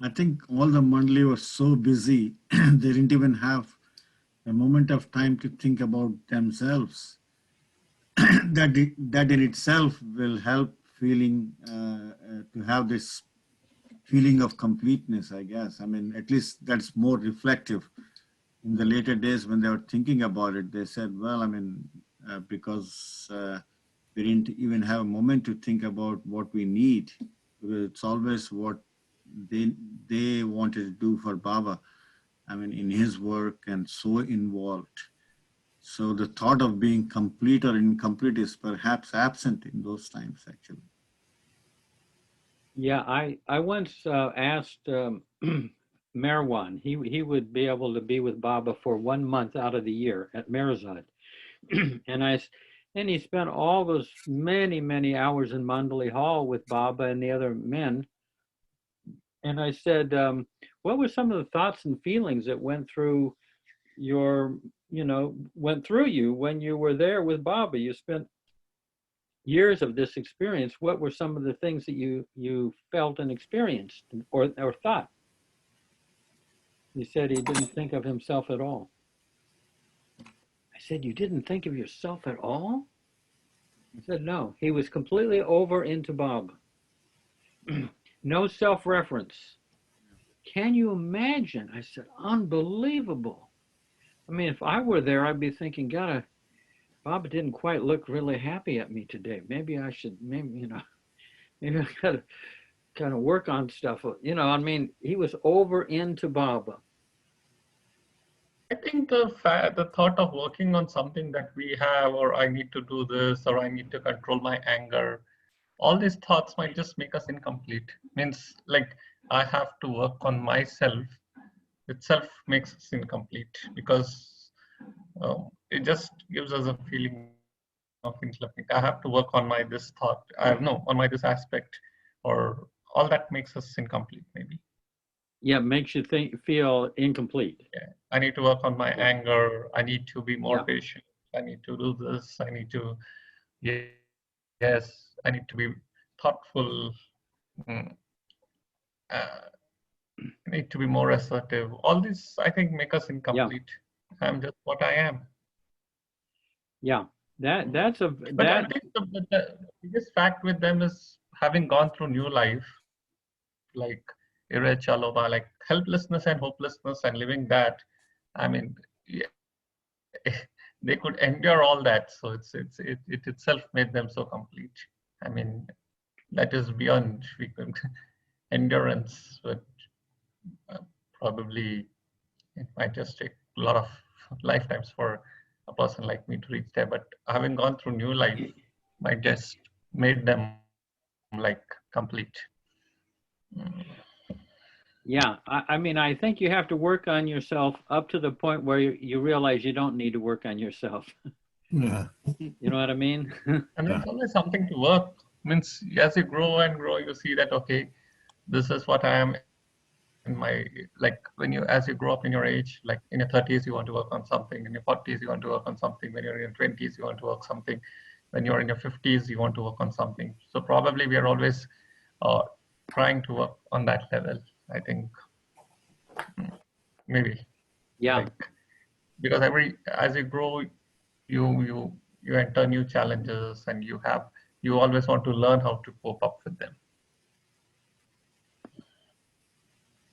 think all the Mandali were so busy, they didn't even have a moment of time to think about themselves. that in itself will help feeling to have this feeling of completeness, I guess. I mean, at least that's more reflective. In the later days when they were thinking about it, they said, well, I mean, because we didn't even have a moment to think about what we need. It's always what they wanted to do for Baba. I mean, in his work and so involved. So the thought of being complete or incomplete is perhaps absent in those times, actually. Yeah, I once asked Merwan. He would be able to be with Baba for 1 month out of the year at Mirzad, and and he spent all those many hours in Mandali Hall with Baba and the other men. And I said, what were some of the thoughts and feelings that went through went through you when you were there with Baba? You spent years of this experience. What were some of the things that you felt and experienced or thought? He said he didn't think of himself at all. I said, you didn't think of yourself at all? He said, no. He was completely over into Baba. No self-reference. Can you imagine? I said, unbelievable. I mean, if I were there, I'd be thinking, God, Baba didn't quite look really happy at me today. Maybe I should, maybe I gotta kind of work on stuff. I mean, he was over into Baba. I think the thought of working on something that we have, or I need to do this, or I need to control my anger, all these thoughts might just make us incomplete. Means like I have to work on myself itself makes us incomplete, because it just gives us a feeling of incomplete. I have to work on my this thought. On my this aspect, or all that makes us incomplete maybe. Yeah, it makes you feel incomplete. Yeah, I need to work on my anger. I need to be more Yeah. patient. I need to do this. I need to, yes, I need to be thoughtful. Mm, I need to be more assertive. All these, I think, make us incomplete. I'm just what I am. Yeah, that's But I think the biggest fact with them is having gone through new life, like Ire Chaloba, like helplessness and hopelessness and living that. I mean, yeah, they could endure all that. So it itself made them so complete. I mean, that is beyond we could endurance, but probably it might just take a lot of lifetimes for a person like me to reach there. But having gone through new life might just made them like complete. Yeah, I mean, I think you have to work on yourself up to the point where you realize you don't need to work on yourself. Yeah. You know what I mean? And there's always something to work. Means as you grow and grow, you see that, okay, this is what I am in my, like as you grow up in your age, like in your 30s, you want to work on something. In your 40s, you want to work on something. When you're in your 20s, you want to work something. When you're in your 50s, you want to work on something. So probably we are always trying to work on that level, I think. Maybe. Yeah. Like, because as you grow, you enter new challenges, and you always want to learn how to cope up with them.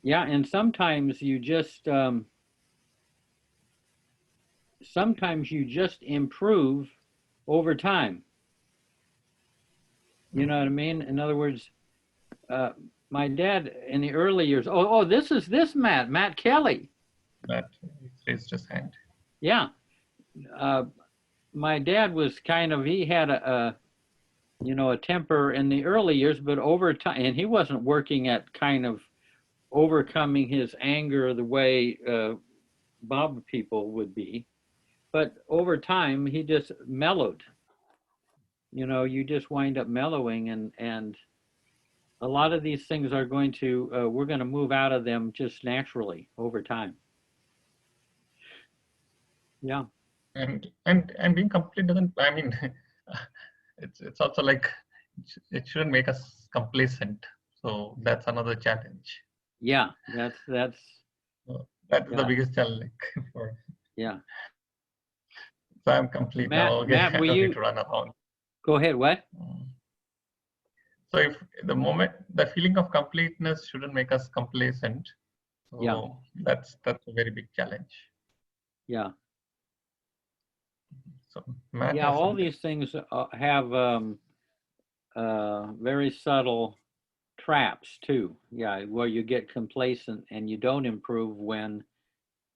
Yeah, and sometimes you just improve over time. You know what I mean? In other words, my dad in the early years. This is Matt Kelly. Matt raised his hand. Yeah, my dad was he had a temper in the early years, but over time, and he wasn't working at kind of overcoming his anger the way Baba people would be, but over time he just mellowed. You just wind up mellowing, and a lot of these things are going to we're going to move out of them just naturally over time. Yeah. And being complete doesn't, I mean, it's also like it shouldn't make us complacent. So that's another challenge. Yeah, that's that's the biggest challenge for. Yeah. So I'm complete Matt, now. Okay, Matt, I don't need to run around. Go ahead. What? So if the feeling of completeness shouldn't make us complacent. So yeah. That's a very big challenge. Yeah. So Matt, yeah, all these things have very subtle traps too. Yeah, where you get complacent and you don't improve when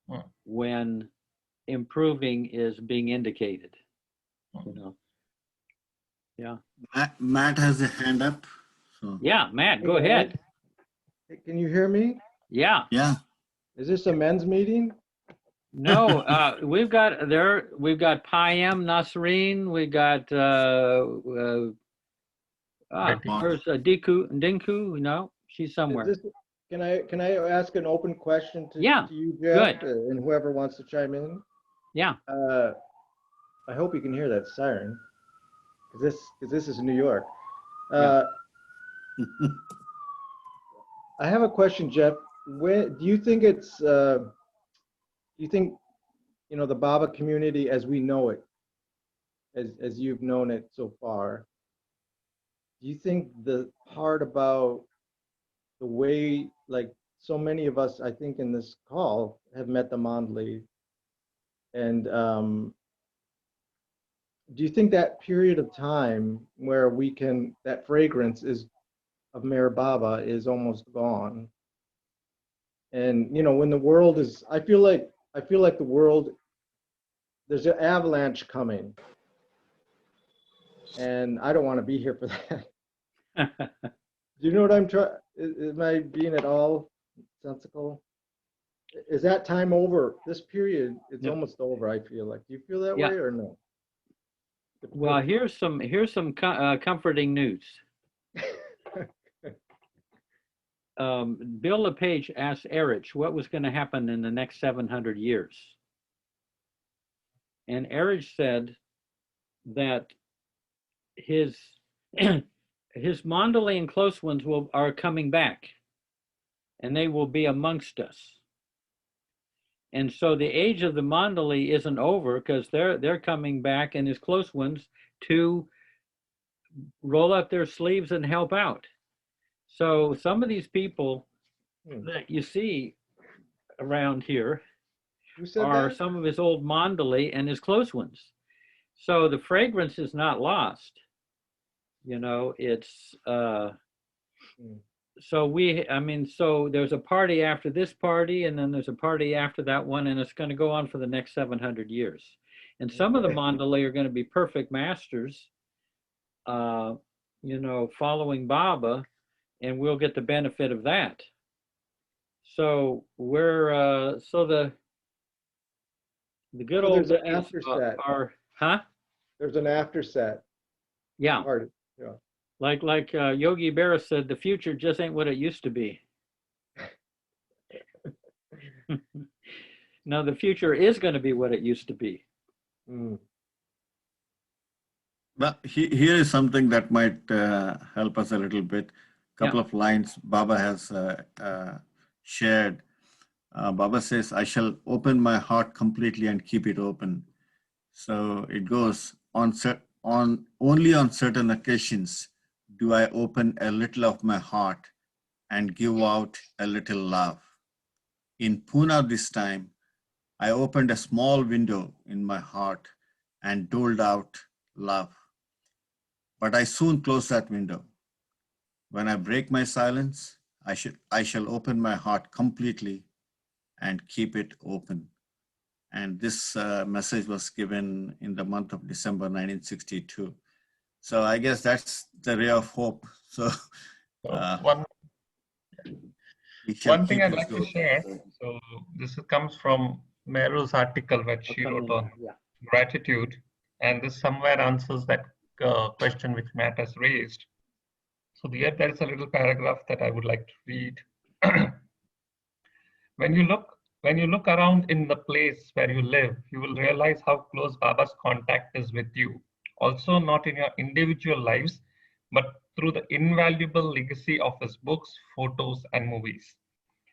Hmm. when improving is being indicated. You know. Yeah. Matt has a hand up. So Yeah, Matt, Hey, go guys. ahead. Hey, can you hear me? Yeah. yeah. Is this a men's meeting? No, we've got Payam Nasreen, we got Betty. where's Dinku? No, she's Is somewhere. this, can I ask an open question Yeah, to you, Jeff, good. and whoever wants to chime in? Yeah. I hope you can hear that siren, because this is New York. Yeah. I have a question, Jeff. Do you think the Baba community as we know it, as you've known it so far, do you think the part about the way, like so many of us, I think in this call have met the Mandali, and do you think that period of time where that fragrance of Meher Baba is almost gone? And when the world is, I feel like the world, there's an avalanche coming, and I don't want to be here for that. Do you know what I'm trying? Am I being at all sensical? Is that time over? This period, it's Yeah. almost over. I feel like. Do you feel that Yeah. way or no? Well, here's some comforting news. Bill LePage asked Erich what was going to happen in the next 700 years. And Erich said that his Mandali and close ones are coming back, and they will be amongst us. And so the age of the Mandali isn't over, because they're coming back, and his close ones to roll up their sleeves and help out. So some of these people that you see around here Who said are that? some of his old Mandali and his close ones. So the fragrance is not lost. It's so there's a party after this party, and then there's a party after that one, and it's going to go on for the next 700 years. And some of the Mandali are going to be perfect masters, following Baba, and we'll get the benefit of that. So we're the good old There's an days after set. There's an after set. Yeah. Party. Yeah. Like Yogi Berra said, the future just ain't what it used to be. No, the future is going to be what it used to be. Well, here is something that might help us a little bit. Couple of lines Baba has shared. Baba says, "I shall open my heart completely and keep it open." So it goes only on certain occasions do I open a little of my heart and give out a little love. In Pune this time, I opened a small window in my heart and doled out love. But I soon close that window. When I break my silence, I shall open my heart completely and keep it open. And this message was given in the month of December 1962. So I guess that's the ray of hope. So One thing I'd like to share. So this comes from Meru's article that she wrote on gratitude, and this somewhere answers that question which Matt has raised. So there is a little paragraph that I would like to read. When you look around in the place where you live, you will realize how close Baba's contact is with you. Also, not in your individual lives, but through the invaluable legacy of his books, photos, and movies.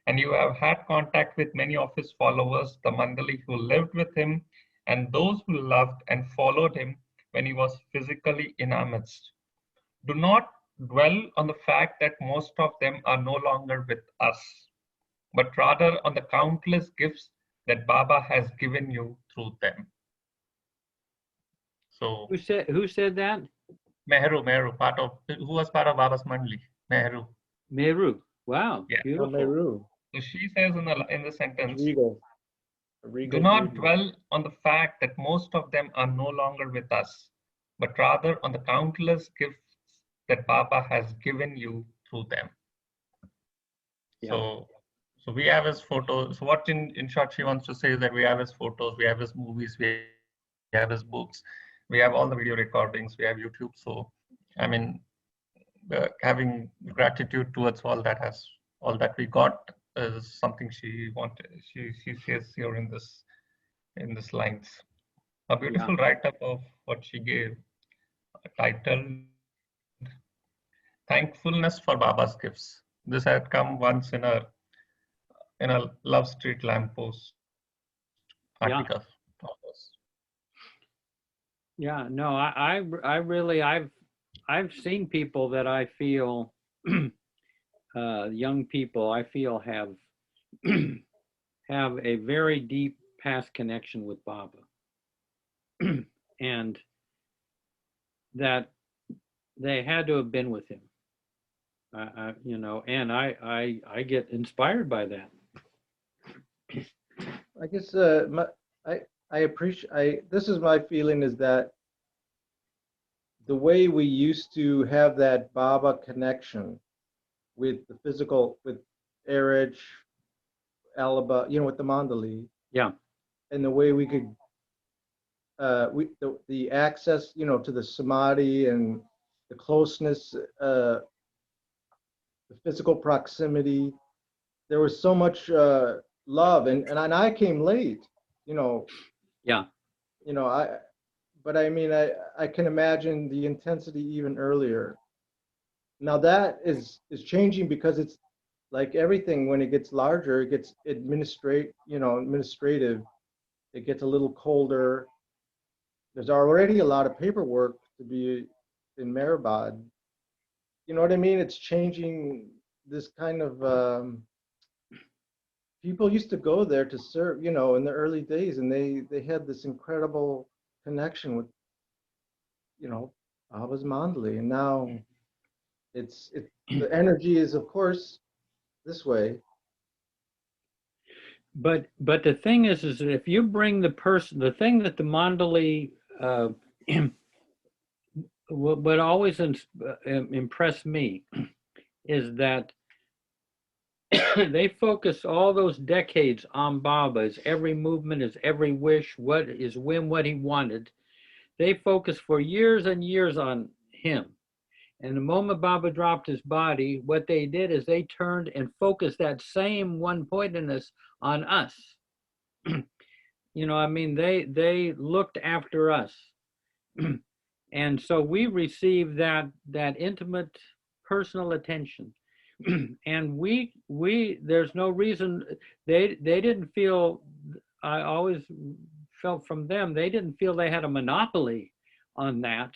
And you have had contact with many of his followers, the Mandali who lived with him, and those who loved and followed him when he was physically in our midst. Do not dwell on the fact that most of them are no longer with us, but rather on the countless gifts that Baba has given you through them. So who said that? Meheru, who was part of Baba's Mandali? Meheru. Wow, yeah. beautiful. Meheru. So she says in the sentence, Regal. a Do regal not beauty. dwell on the fact that most of them are no longer with us, but rather on the countless gifts that Baba has given you through them. Yeah. So we have his photos. So what in short she wants to say is that we have his photos, we have his movies, we have his books, we have all the video recordings, we have YouTube. So I mean, having gratitude towards all that we got is something she wanted. She says here in this lines. A beautiful write-up of what she gave, titled "Thankfulness for Baba's Gifts." This had come once in a Love Street lamppost Yeah. article. Yeah, no, I really, I've seen people that I feel, young people, I feel have a very deep past connection with Baba, and that they had to have been with him. You know, and I get inspired by that. I guess I appreciate. This is my feeling is that the way we used to have that Baba connection with the physical, with Erich, Alaba, you know, with the Mandali, Yeah, and the way we could, the access, you know, to the samadhi and the closeness, the physical proximity. There was so much love, and I came late, you know. yeah, You know, but I mean, I can imagine the intensity even earlier. Now that is changing because it's like everything, when it gets larger, it gets administrative. It gets a little colder. There's already a lot of paperwork to be in Mehrabad. You know what I mean? It's changing this kind of, people used to go there to serve, you know, in the early days, and they had this incredible connection with, you know, Baba's Mandali, and now the energy is, of course, this way. but the thing is that if you bring the thing that the Mandali what always impressed me is that they focus all those decades on Baba, his every movement, his every wish, what his whim, what he wanted. They focused for years and years on him. And the moment Baba dropped his body, what they did is they turned and focused that same one-pointedness on us. You know, I mean, they looked after us. And so we received that intimate personal attention. And we there's no reason they didn't feel, I always felt from them, they didn't feel they had a monopoly on that.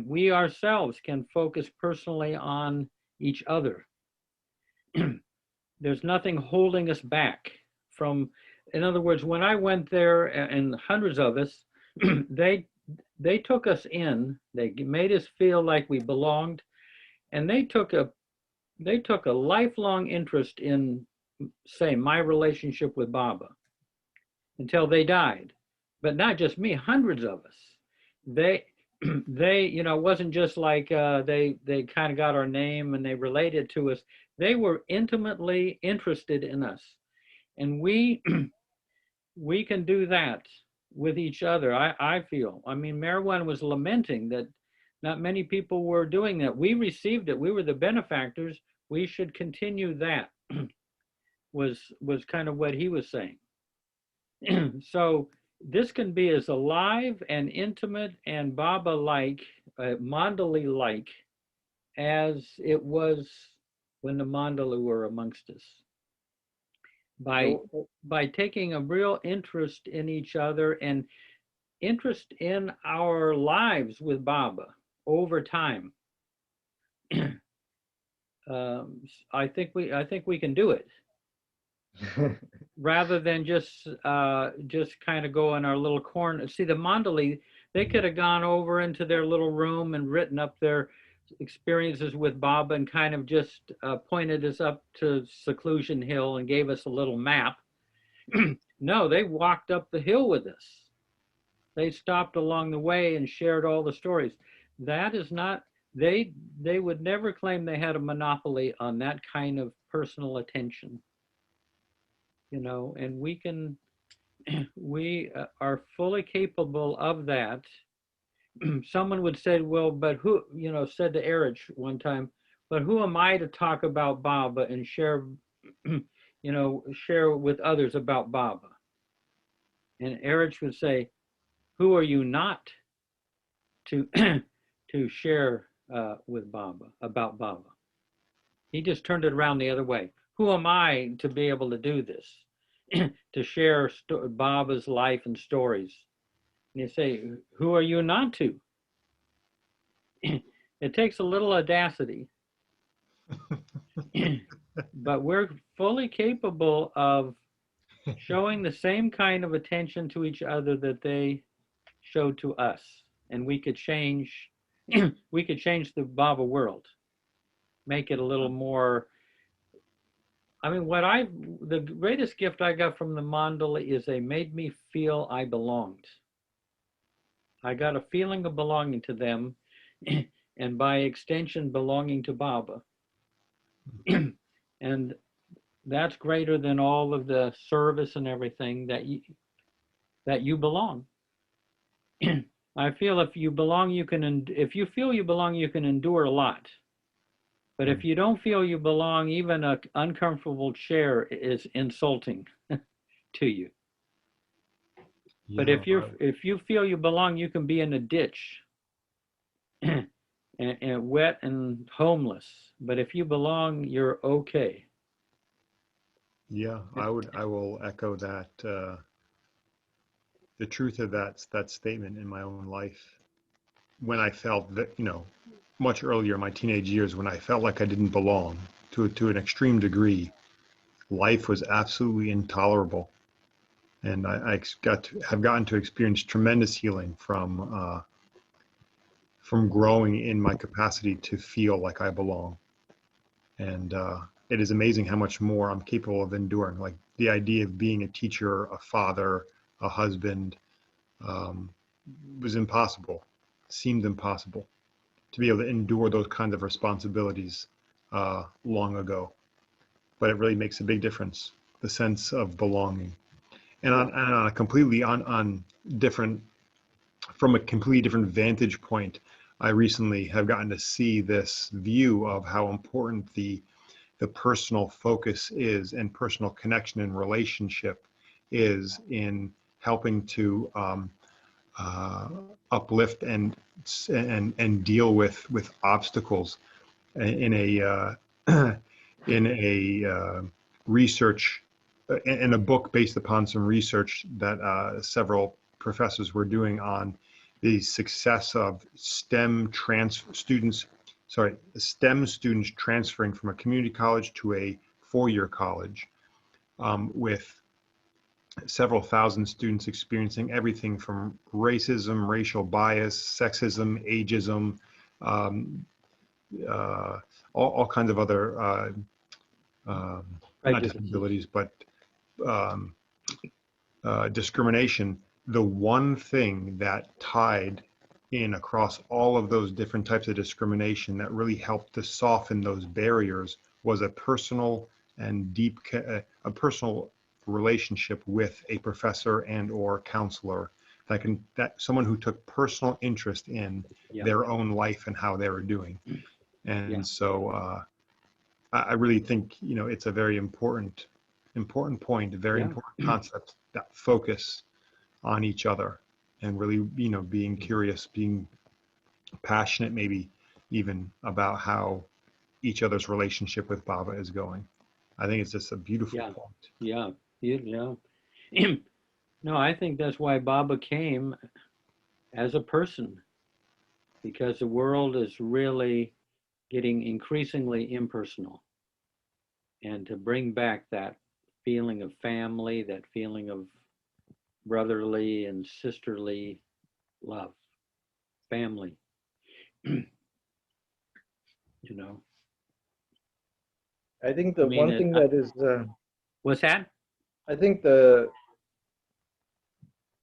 We ourselves can focus personally on each other. There's nothing holding us back from, in other words, when I went there, and hundreds of us, they took us in, they made us feel like we belonged, and they took a lifelong interest in, say, my relationship with Baba until they died. But not just me, hundreds of us. They, you know, it wasn't just like they kind of got our name and they related to us. They were intimately interested in us. And we can do that with each other, I feel. I mean, Merwan was lamenting that not many people were doing that. We received it. We were the benefactors. We should continue that, was kind of what he was saying. So this can be as alive and intimate and Baba-like, Mandali-like, as it was when the Mandali were amongst us. By taking a real interest in each other and interest in our lives with Baba over time. I think we can do it. Rather than just kind of go in our little corner. See, the Mandali, they could have gone over into their little room and written up their experiences with Baba and kind of just pointed us up to Seclusion Hill and gave us a little map. No, they walked up the hill with us. They stopped along the way and shared all the stories. That is not, they would never claim they had a monopoly on that kind of personal attention. You know, and we are fully capable of that. Someone would say, well, but who, you know, said to Erich one time, but who am I to talk about Baba and share, you know, share with others about Baba? And Erich would say, who are you not to to share with Baba about Baba? He just turned it around the other way. Who am I to be able to do this? To share Baba's life and stories? And you say, who are you not to? It takes a little audacity, but we're fully capable of showing the same kind of attention to each other that they showed to us, and we could change we could change the Baba world, make it a little more. I mean, the greatest gift I got from the mandala is they made me feel I belonged. I got a feeling of belonging to them, and by extension, belonging to Baba. And that's greater than all of the service and everything that you belong. I feel if you belong, if you feel you belong, you can endure a lot. But if you don't feel you belong, even an uncomfortable chair is insulting to you. But if you feel you belong, you can be in a ditch and wet and homeless. But if you belong, you're okay. Yeah, I will echo that. The truth of that statement in my own life. When I felt that, you know, much earlier in my teenage years, when I felt like I didn't belong to an extreme degree, life was absolutely intolerable. And I have gotten to experience tremendous healing from growing in my capacity to feel like I belong. And it is amazing how much more I'm capable of enduring. Like the idea of being a teacher, a father, a husband was impossible, seemed impossible to be able to endure those kinds of responsibilities long ago. But it really makes a big difference, the sense of belonging. And on a completely on different, from a completely different vantage point, I recently have gotten to see this view of how important the personal focus is, and personal connection and relationship is, in helping to uplift and deal with obstacles in a in a research in a book based upon some research that several professors were doing on the success of STEM students transferring from a community college to a four-year college, with several thousand students experiencing everything from racism, racial bias, sexism, ageism, all kinds of other not disabilities, but discrimination. The one thing that tied in across all of those different types of discrimination that really helped to soften those barriers was a personal and deep, a personal relationship with a professor and or counselor that someone who took personal interest in their own life and how they were doing. And so I really think, you know, it's a very important point, a very important concept, that focus on each other, and really, you know, being curious, being passionate, maybe even about how each other's relationship with Baba is going. I think it's just a beautiful point. Yeah. No, I think that's why Baba came as a person, because the world is really getting increasingly impersonal. And to bring back that feeling of family, that feeling of brotherly and sisterly love, family, you know. I think the one thing that is what's that? I think the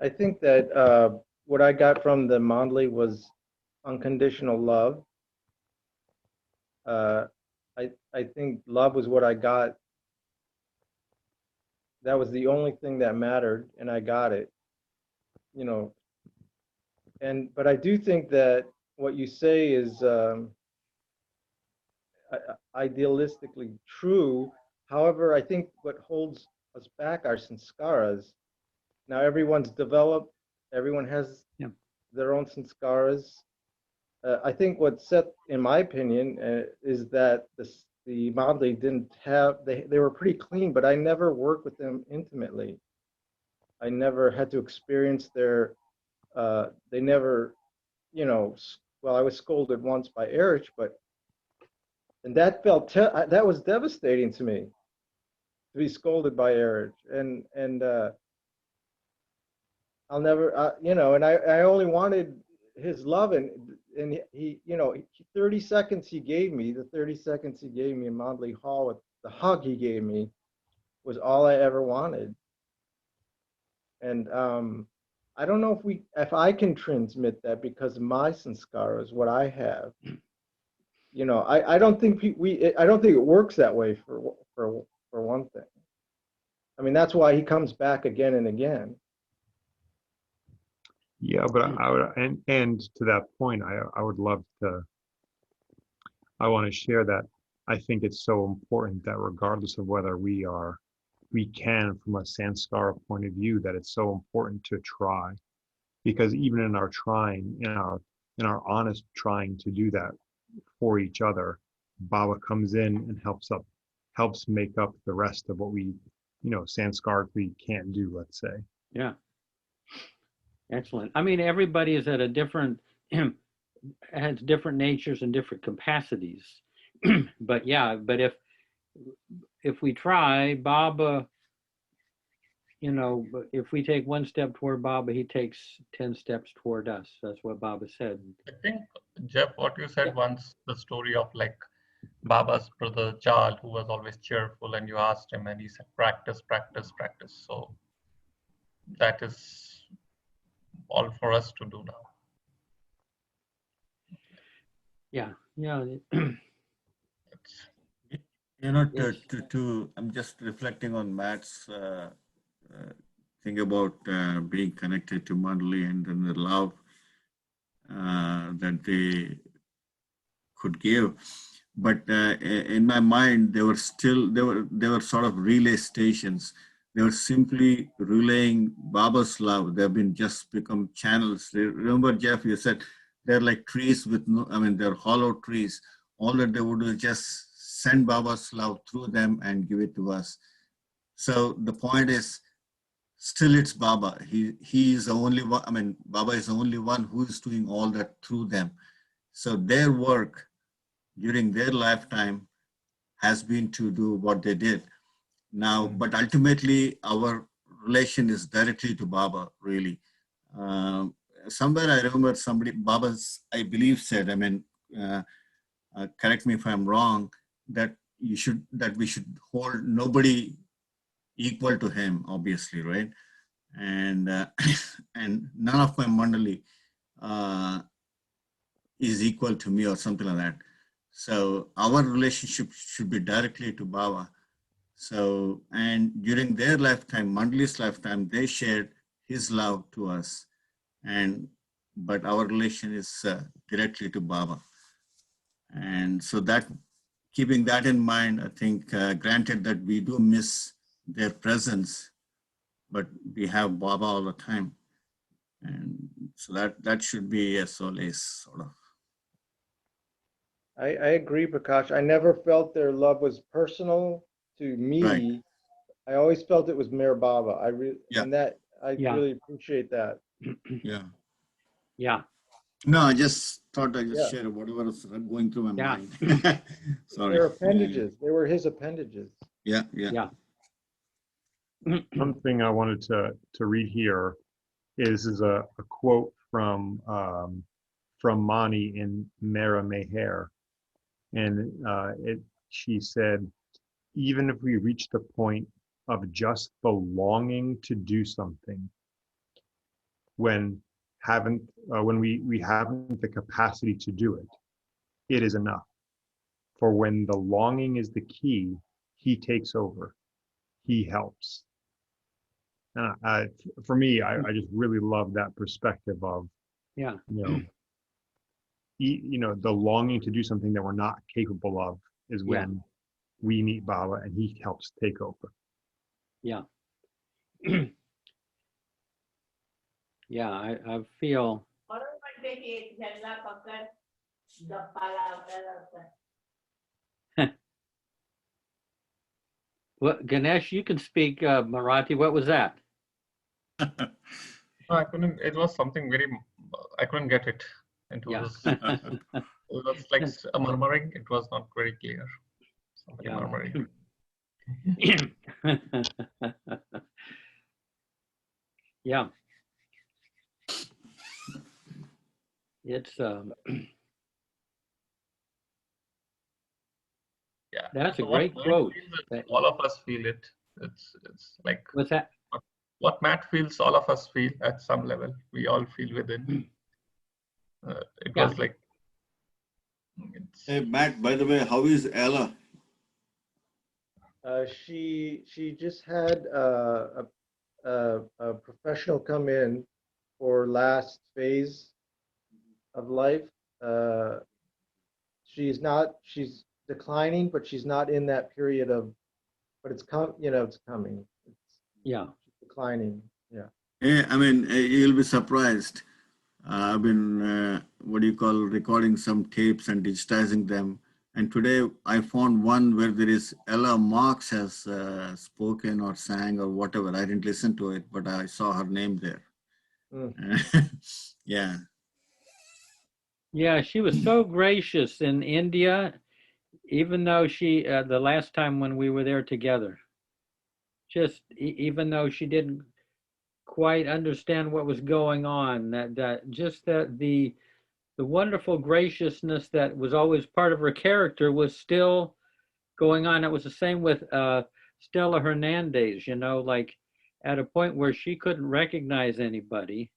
I think that what I got from the Mondley was unconditional love. Uh, I think love was what I got. That was the only thing that mattered, and I got it. You know, but I do think that what you say is idealistically true. However, I think what holds us back are sanskaras. Now everyone's developed, everyone has Yeah. their own sanskaras. I think what set, in my opinion, is that the Madli didn't have, they were pretty clean, but I never worked with them intimately. I never had to experience their, they never, you know, well, I was scolded once by Erich, but, and that felt, that was devastating to me, to be scolded by Erich. And I'll never, you know, and I only wanted his love, and he, you know, 30 seconds he gave me, the 30 seconds he gave me in Mondley Hall with the hug he gave me was all I ever wanted. And I don't know if I can transmit that because my sanskara is what I have. You know, I don't think I don't think it works that way for one thing. I mean, that's why he comes back again and again. Yeah, but I would, and to that point, I would love to, I want to share that I think it's so important that regardless of whether we can from a Sanskara point of view, that it's so important to try, because even in our trying, in our honest trying to do that for each other, Baba comes in and helps make up the rest of what we, you know, Sanskarically can't do, let's say. Yeah. Excellent. I mean, everybody is at a different, has different natures and different capacities. But yeah, but if we try, Baba, you know, if we take one step toward Baba, he takes 10 steps toward us. That's what Baba said. I think, Jeff, what you said once, the story of like Baba's brother Chal, who was always cheerful, and you asked him, and he said, practice, practice, practice. So that is all for us to do now. Yeah, yeah. You know, Yes. I'm just reflecting on Matt's thing about being connected to Mandali and then the love that they could give. But in my mind, they were sort of relay stations. They were simply relaying Baba's love. They've been just become channels. Remember, Jeff, you said they're like trees with no, I mean, they're hollow trees. All that they would do is just send Baba's love through them and give it to us. So the point is, still it's Baba. He is the only one, I mean, Baba is the only one who is doing all that through them. So their work during their lifetime has been to do what they did. Now, but ultimately our relation is directly to Baba, really. Somewhere I remember somebody, Baba's, I believe said, I mean, correct me if I'm wrong, that we should hold nobody equal to him, obviously, right? And and none of my mandali is equal to me or something like that. So our relationship should be directly to Baba. So, and during their lifetime, Mandali's lifetime, they shared his love to us. But our relation is directly to Baba. And so that, keeping that in mind, I think, granted that we do miss their presence, but we have Baba all the time. And so that should be a solace, sort of. I agree, Prakash. I never felt their love was personal to me. Right. I always felt it was Meher Baba. Yeah. And that I Yeah. really appreciate that. Yeah. Yeah. No, I just thought I'd just Yeah. share whatever was going through my Yeah. mind. Sorry. They're appendages. They were his appendages. Yeah, yeah. Yeah. One thing I wanted to read here is a quote from Mani in Mera Meher, and she said, even if we reach the point of just the longing to do something, when we haven't the capacity to do it, it is enough. For when the longing is the key, he takes over, he helps. For me, I just really love that perspective of, Yeah. The longing to do something that we're not capable of is when we meet Baba and he helps take over. Yeah. Yeah, I feel. Well, Ganesh, you can speak Marathi. What was that? No, I couldn't. It was something very. I couldn't get it. It Yeah. was. It was like a murmuring. It was not very clear. Somebody Yeah. murmuring. Yeah. It's Yeah. that's a So what great Matt quote. feels, all of us feel it. It's like What's that? what Matt feels, all of us feel at some level. We all feel within. It Yeah. was like. Hey, Matt, by the way, how is Ella? She just had a professional come in for last phase of life. She's declining, but she's not in that period of, but it's it's coming. Yeah. It's declining. Yeah. Hey, I mean, you'll be surprised. I've been, recording some tapes and digitizing them. And today I found one where there is Ella Marx has spoken or sang or whatever. I didn't listen to it, but I saw her name there. Yeah. Yeah, she was so gracious in India, even though she, the last time when we were there together, just even though she didn't quite understand what was going on, the wonderful graciousness that was always part of her character was still going on. It was the same with Stella Hernandez, like at a point where she couldn't recognize anybody,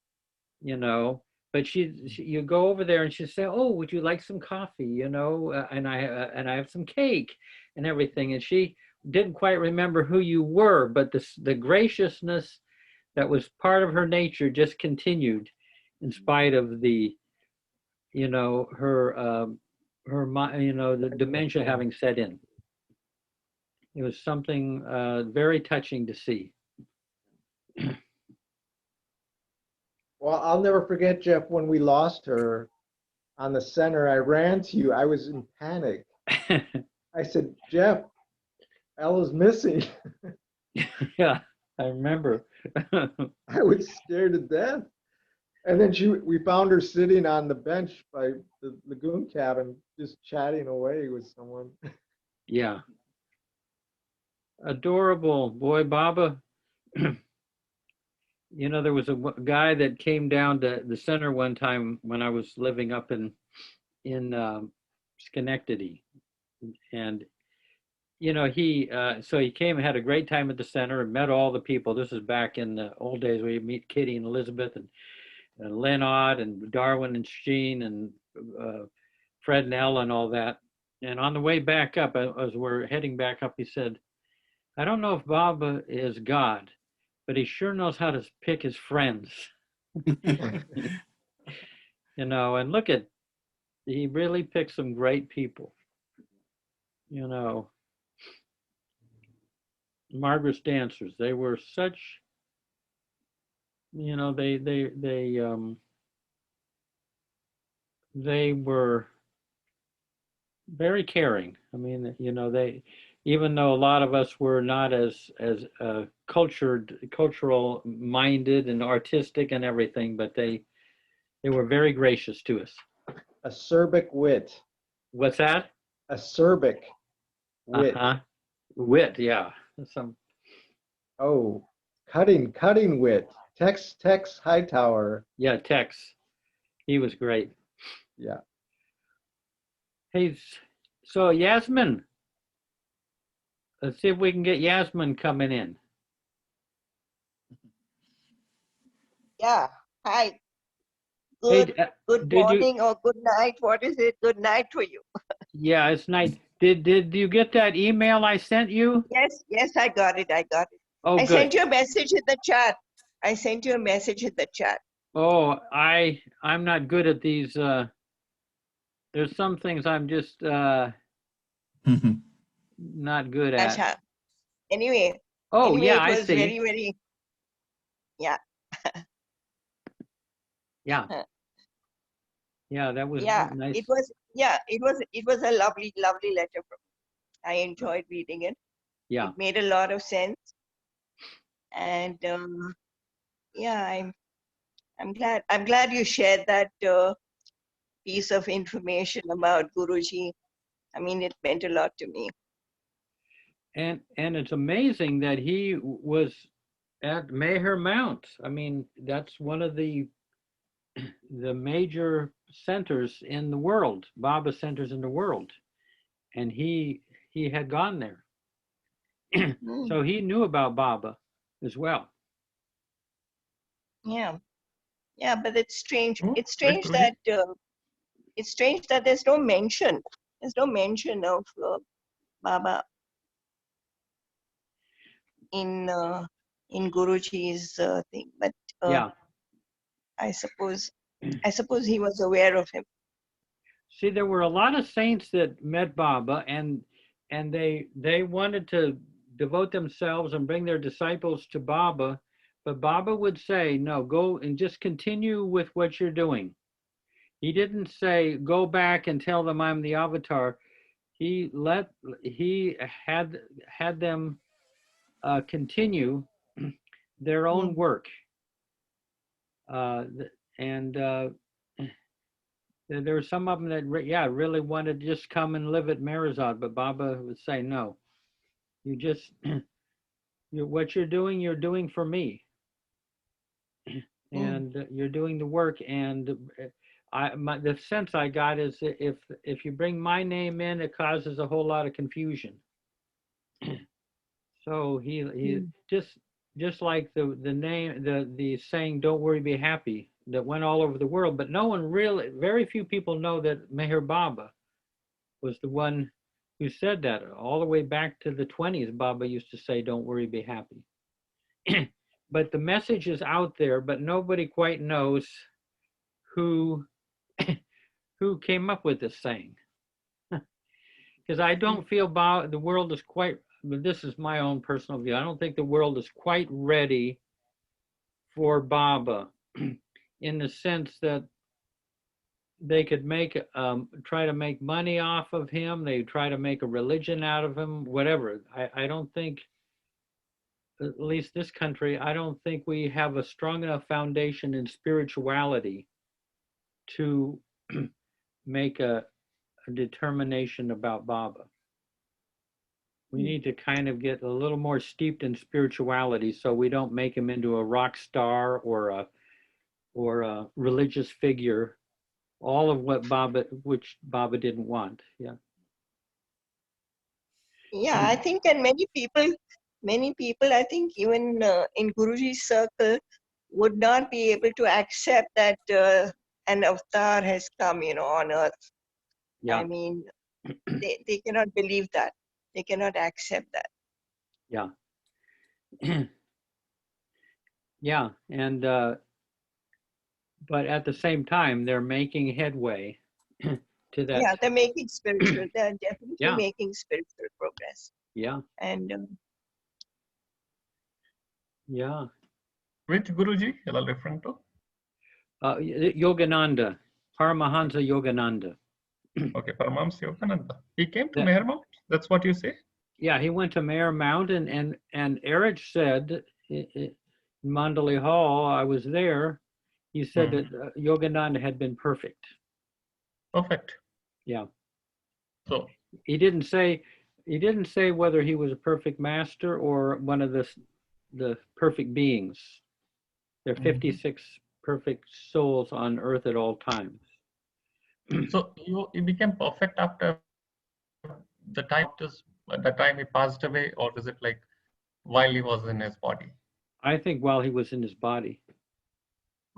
but you go over there and she'd say, "Oh, would you like some coffee?" And I have some cake and everything. And she didn't quite remember who you were, but the graciousness that was part of her nature just continued in spite of the, the dementia having set in. It was something very touching to see. Well, I'll never forget, Jeff, when we lost her on the center. I ran to you. I was in panic. I said, "Jeff, Ella's missing." Yeah, I remember. I was scared to death. And then we found her sitting on the bench by the lagoon cabin, just chatting away with someone. Yeah. Adorable boy, Baba. There was a guy that came down to the center one time when I was living up in Schenectady, and he came and had a great time at the center and met all the people. This is back in the old days where you meet Kitty and Elizabeth and Leonard and Darwin and Sheen and Fred and Ella and all that. And on the way back up, as we're heading back up, he said, "I don't know if Baba is God, but he sure knows how to pick his friends." And look he really picked some great people. Margaret's dancers, they were such, they were very caring. I mean, even though a lot of us were not as cultural minded and artistic and everything, but they were very gracious to us. Acerbic wit. What's that? Acerbic wit. Wit, yeah. Cutting wit. Tex Hightower. Yeah, Tex. He was great. Yeah. Hey, so Yasmin, let's see if we can get Yasmin coming in. Yeah. Hi. Hey, Good did you? morning or good night. What is it? Good night for you. Yeah, it's nice. Did you get that email I sent you? Yes, I got it. I got it. Oh, I good. sent you a message in the chat. I sent you a message in the chat. Oh, I'm not good at these. There's some things I'm just not good at. Acha. Anyway, Oh, yeah, it I was see. very, yeah. Yeah. Yeah, that was Yeah, nice. it was a lovely letter from me. I enjoyed reading it. Yeah. It made a lot of sense. And yeah, I'm glad you shared that piece of information about Guruji. I mean, it meant a lot to me. And it's amazing that he was at Meher Mount. I mean, that's one of the major centers in the world, Baba centers in the world, and he had gone there. So he knew about Baba as well. Yeah, yeah, but it's strange. Oh, It's wait, strange Guruji. that there's no mention. There's no mention of Baba in Guruji's thing. But Yeah. I suppose he was aware of him. See, there were a lot of saints that met Baba, and they wanted to devote themselves and bring their disciples to Baba, but Baba would say, no, go and just continue with what you're doing. He didn't say, go back and tell them I'm the avatar. He had them continue their own work. And there were some of them that, really wanted to just come and live at Marizad, but Baba would say, no, you just, what you're doing for me. And you're doing the work. And the sense I got is if you bring my name in, it causes a whole lot of confusion. So he just like the name, the saying, don't worry, be happy, that went all over the world, but no one really, very few people know that Meher Baba was the one who said that. All the way back to the 20s, Baba used to say, don't worry, be happy. But the message is out there, but nobody quite knows who came up with this saying. Because I don't feel the world is quite, this is my own personal view, I don't think the world is quite ready for Baba in the sense that they could try to make money off of him, they try to make a religion out of him, whatever. I don't think, at least this country, I don't think we have a strong enough foundation in spirituality to make a determination about Baba. We need to kind of get a little more steeped in spirituality so we don't make him into a rock star or a religious figure, all of which Baba didn't want. Yeah. Yeah, I think, and many people, I think even in Guruji's circle, would not be able to accept that an avatar has come, on earth. Yeah. I mean, they cannot believe that. They cannot accept that. Yeah. Yeah. And, but at the same time, they're making headway to that. Yeah, they're making spiritual, they're definitely making spiritual progress. Yeah. And yeah. Which Guruji you are referring to? Yogananda, Paramahansa Yogananda. Okay, Paramahamsa Yogananda. He came to Meher Mount? That's what you say? Yeah, he went to Meher Mount, and Eric said in Mandalay Hall, I was there, he said that Yogananda had been perfect. Perfect. Yeah. So he didn't say whether he was a perfect master or one of the perfect beings. There are 56 perfect souls on earth at all times. So he became perfect after the time he passed away, or is it like while he was in his body? I think while he was in his body.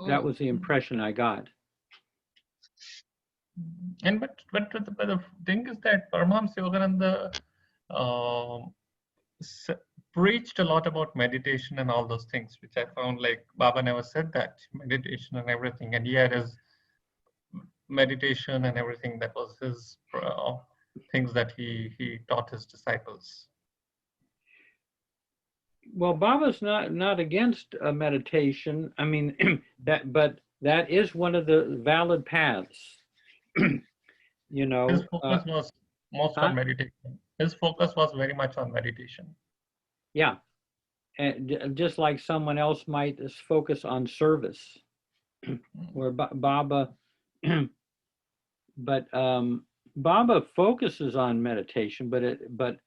That was the impression I got. And but the thing is that Paramahamsa Yogananda preached a lot about meditation and all those things, which I found like Baba never said that meditation and everything, and he had his meditation and everything. That was his things that he taught his disciples. Well, Baba's not against meditation. I mean, but that is one of the valid paths. You know, His focus was most huh? on meditation. His focus was very much on meditation. Yeah, and just like someone else might focus on service, or Baba, but Baba focuses on meditation, but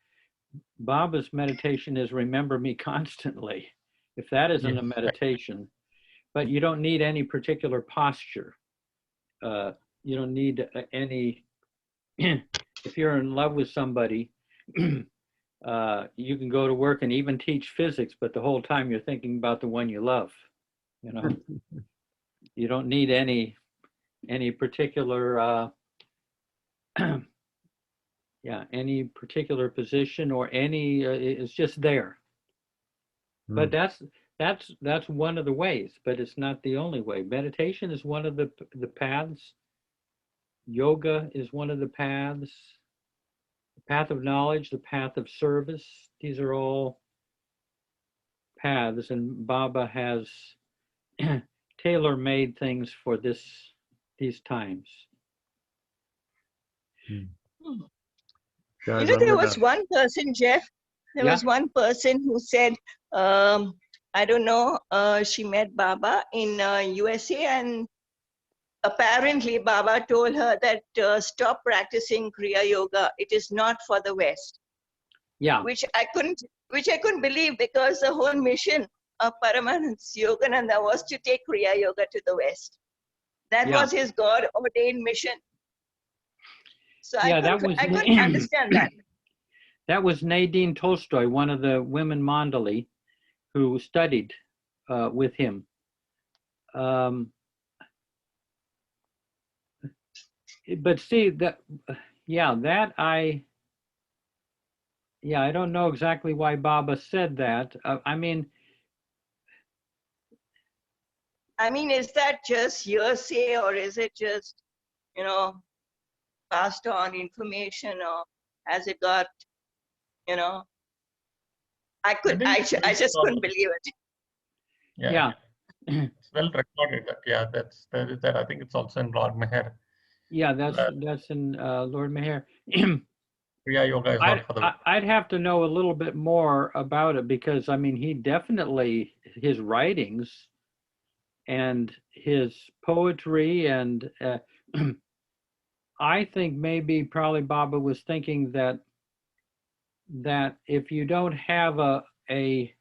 Baba's meditation is remember me constantly. If that isn't Yes. a meditation, but you don't need any particular posture. You don't need any. If you're in love with somebody, you can go to work and even teach physics, but the whole time you're thinking about the one you love. You know, you don't need any particular yeah, any particular position or any. It's just there. But that's one of the ways, but it's not the only way. Meditation is one of the paths. Yoga is one of the paths. The path of knowledge, the path of service. These are all paths, and Baba has tailor-made things for these times. You know, there was one person, Jeff, there Yeah. was one person who said, I don't know, she met Baba in USA, and apparently Baba told her that stop practicing Kriya Yoga. It is not for the West. Yeah. Which I couldn't believe, because the whole mission of Paramahansa Yogananda was to take Kriya Yoga to the West. That Yeah. was his God ordained mission. So Yeah, I couldn't understand that. That was Nadine Tolstoy, one of the women Mandali who studied with him. But see that, I don't know exactly why Baba said that. I mean, is that just hearsay, or is it just, passed on information, or has it got, I just couldn't believe it. Yeah. It's well recorded that, that is that. I think it's also in Lord Meher. Yeah, that's in Lord Meher. Kriya Yoga is not for the. I'd have to know a little bit more about it, because I mean, he definitely, his writings and his poetry, and I think probably Baba was thinking that if you don't have a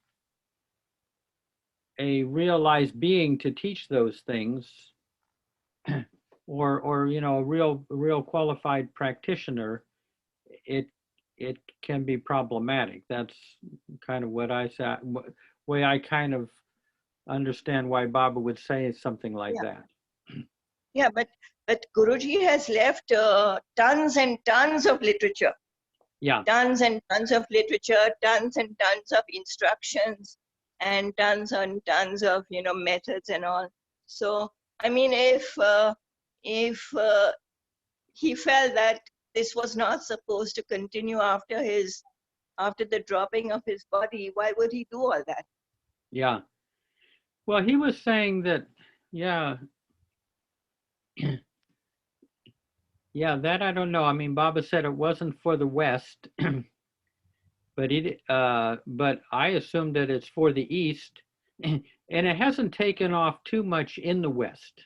realized being to teach those things, or a real qualified practitioner, it can be problematic. That's kind of what I said, way I kind of understand why Baba would say something like that. Yeah, but Guruji has left tons and tons of literature. Yeah. Tons and tons of literature, tons and tons of instructions, and tons and tons of methods and all. So I mean, if he felt that this was not supposed to continue after the dropping of his body, why would he do all that? Yeah. Well, he was saying that, yeah, that I don't know. I mean, Baba said it wasn't for the West, but I assume that it's for the East, and it hasn't taken off too much in the West.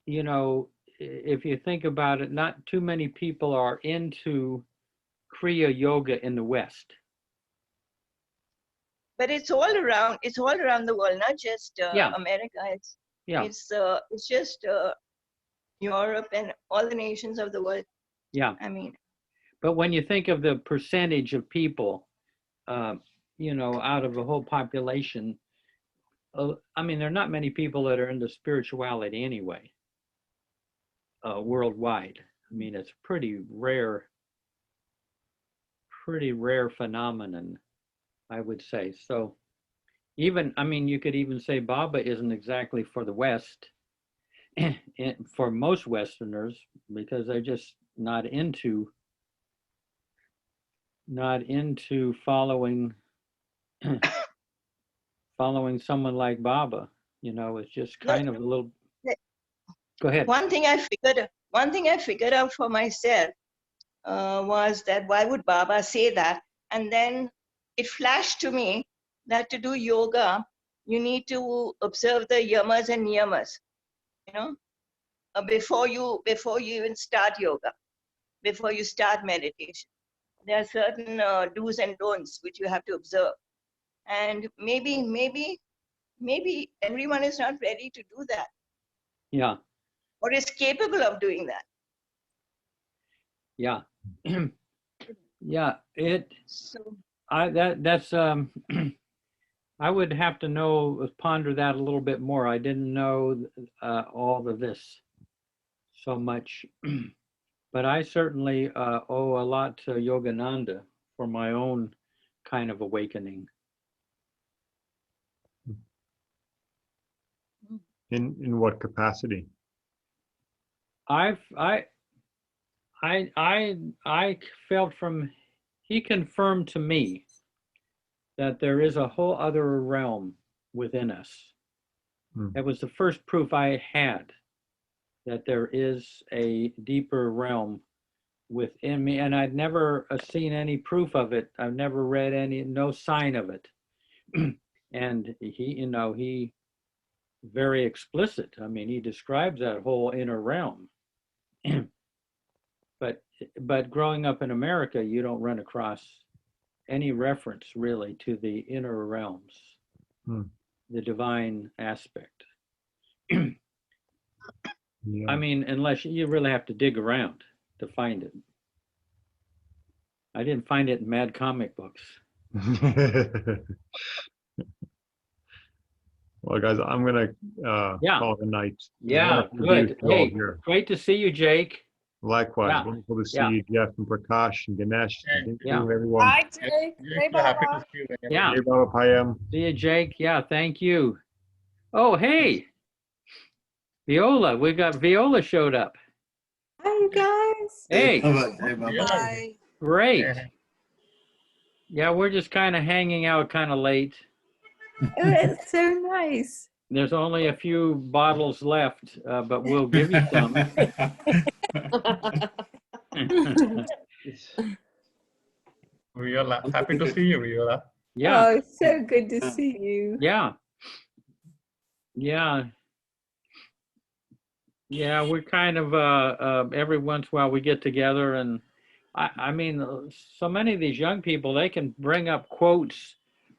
If you think about it, not too many people are into Kriya Yoga in the West. But it's all around the world, not just America. It's just Europe and all the nations of the world. Yeah. I mean, but when you think of the percentage of people, out of the whole population, I mean, there are not many people that are into spirituality anyway, worldwide. I mean, it's pretty rare phenomenon, I would say. So even, I mean, you could even say Baba isn't exactly for the West, for most Westerners, because they're just not into following someone like Baba. You know, it's just No, kind of a little. Go ahead. one thing I figured out for myself was that why would Baba say that? And then it flashed to me that to do yoga, you need to observe the yamas and niyamas, you know, before you even start yoga, before you start meditation. There are certain do's and don'ts which you have to observe. And maybe everyone is not ready to do that Yeah. or is capable of doing that. Yeah. Yeah. So That's I would have to ponder that a little bit more. I didn't know all of this so much, but I certainly owe a lot to Yogananda for my own kind of awakening. In what capacity? I felt he confirmed to me that there is a whole other realm within us. That was the first proof I had that there is a deeper realm within me, and I'd never seen any proof of it. I've never read no sign of it. And he very explicit. I mean, he describes that whole inner realm. But growing up in America, you don't run across any reference really to the inner realms, the divine aspect. Yeah. I mean, unless you really have to dig around to find it. I didn't find it in Mad Comic books. Well, guys, I'm gonna call it a night. Yeah, good. Hey, great to see you, Jake. Likewise, Yeah. wonderful to see Yeah. you, Jeff and Prakash and Ganesh and Yeah. everyone. Hi, Jake. Hey, Baba. Yeah. Hey, Baba Payam. See you, Jake. Yeah, thank you. Oh, hey, Viola. We got Viola showed up. Hi, you guys. Hey, Hi. great. Yeah, we're just kind of hanging out kind of late. Oh, it's so nice. There's only a few bottles left, but we'll give you some. Viola, happy to see you, Viola. Yeah. Oh, it's so good to see you. Yeah. Yeah. Yeah, we're kind of every once in a while we get together, and I mean, so many of these young people, they can bring up quotes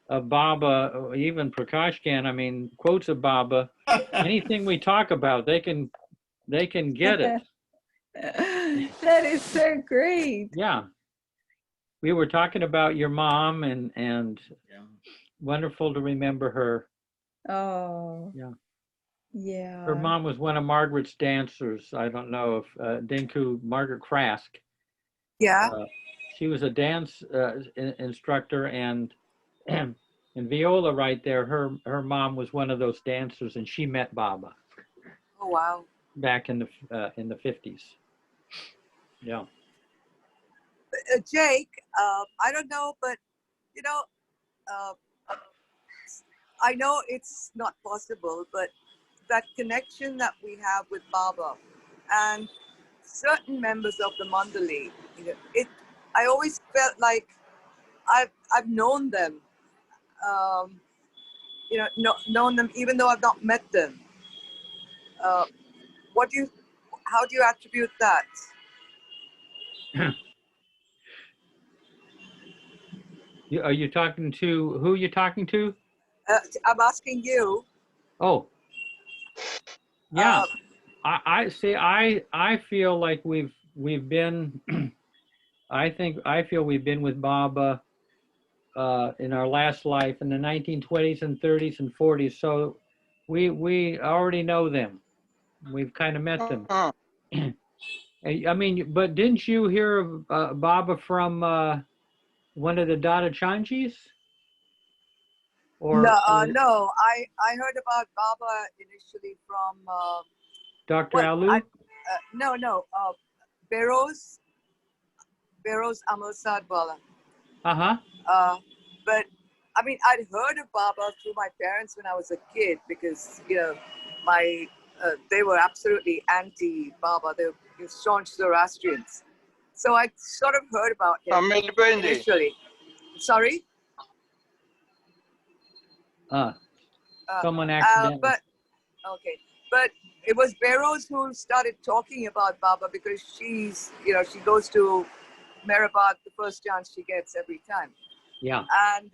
of Baba, even Prakash can. I mean, quotes of Baba. Anything we talk about, they can get it. That is so great. Yeah. We were talking about your mom, and wonderful to remember her. Oh. Yeah. Yeah. Her mom was one of Margaret's dancers. I don't know if Dinku, Margaret Krask. Yeah. She was a dance instructor, and Viola right there, her mom was one of those dancers, and she met Baba. Oh, wow. Back in the 50s. Yeah. Jake, I don't know, but you know, I know it's not possible, but that connection that we have with Baba and certain members of the Mandali, I always felt like I've known them, known them even though I've not met them. How do you attribute that? Are you talking to, who are you talking to? I'm asking you. Oh, yeah. I see. I feel like we've been. I feel we've been with Baba in our last life in the 1920s and 30s and 40s. So we already know them. We've kind of met them. I mean, but didn't you hear of Baba from one of the Dada Chanjis? Or No. I heard about Baba initially from Dr. Alu? no. Beros Amal Sadbala. But I mean, I'd heard of Baba through my parents when I was a kid because my they were absolutely anti-Baba. They were staunch Zoroastrians. So I sort of heard about him initially. Sorry? Someone accidentally. Okay. But it was Beros who started talking about Baba because she goes to Mehrabad the first chance she gets every time. Yeah. And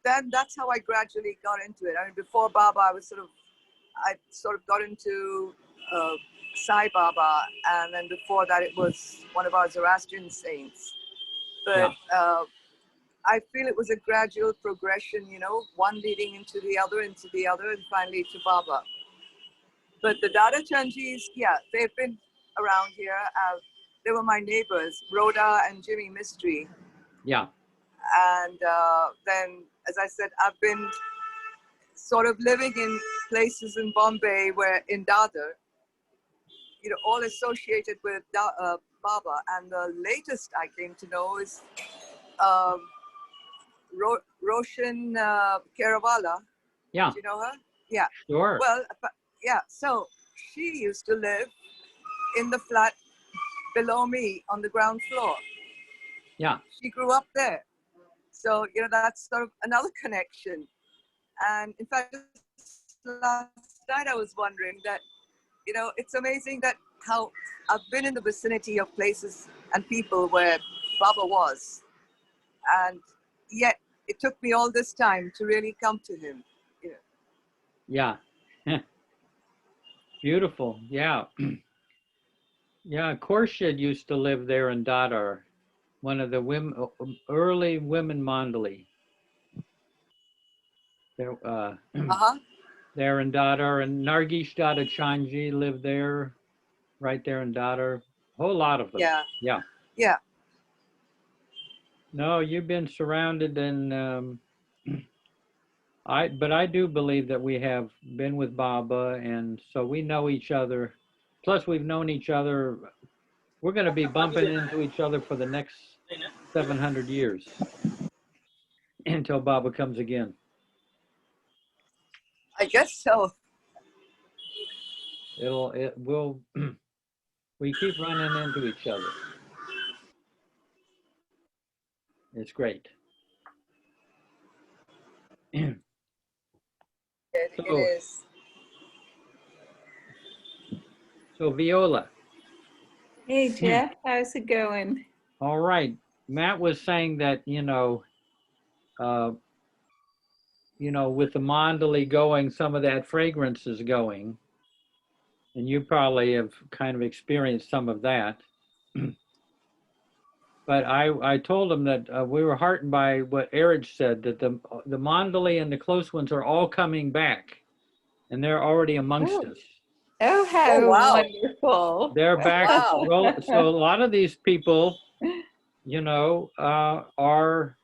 then that's how I gradually got into it. I mean, before Baba, I sort of got into Sai Baba, and then before that, it was one of our Zoroastrian saints. But I feel it was a gradual progression, one leading into the other, and finally to Baba. But the Dada Chanjis, they've been around here. They were my neighbors, Rhoda and Jimmy Mystery. Yeah. And then, as I said, I've been sort of living in places in Bombay in Dadar, all associated with Baba. And the latest I came to know is Roshan Kerawala. Yeah. Do you know her? Yeah. Sure. Well, yeah. So she used to live in the flat below me on the ground floor. Yeah. She grew up there. So, that's sort of another connection. And in fact, last night I was wondering that, it's amazing that how I've been in the vicinity of places and people where Baba was. And yet it took me all this time to really come to him. Yeah. Beautiful. Yeah. Yeah. Khorshid used to live there in Dadar, one of the early women mandali. There, there in Dadar, and Nargish Dada Chanji lived there, right there in Dadar. A whole lot of them. Yeah. Yeah. Yeah. No, you've been surrounded, and but I do believe that we have been with Baba, and so we know each other. Plus, we've known each other. We're going to be bumping into each other for the next 700 years until Baba comes again. I guess so. We keep running into each other. It's great. It is. So Viola. Hey, Jeff, how's it going? All right. Matt was saying that, with the mandali going, some of that fragrance is going. And you probably have kind of experienced some of that. But I told him that we were heartened by what Erich said, that the mandali and the close ones are all coming back. And they're already amongst us. Oh, how wonderful. They're back. Wow. So a lot of these people, are,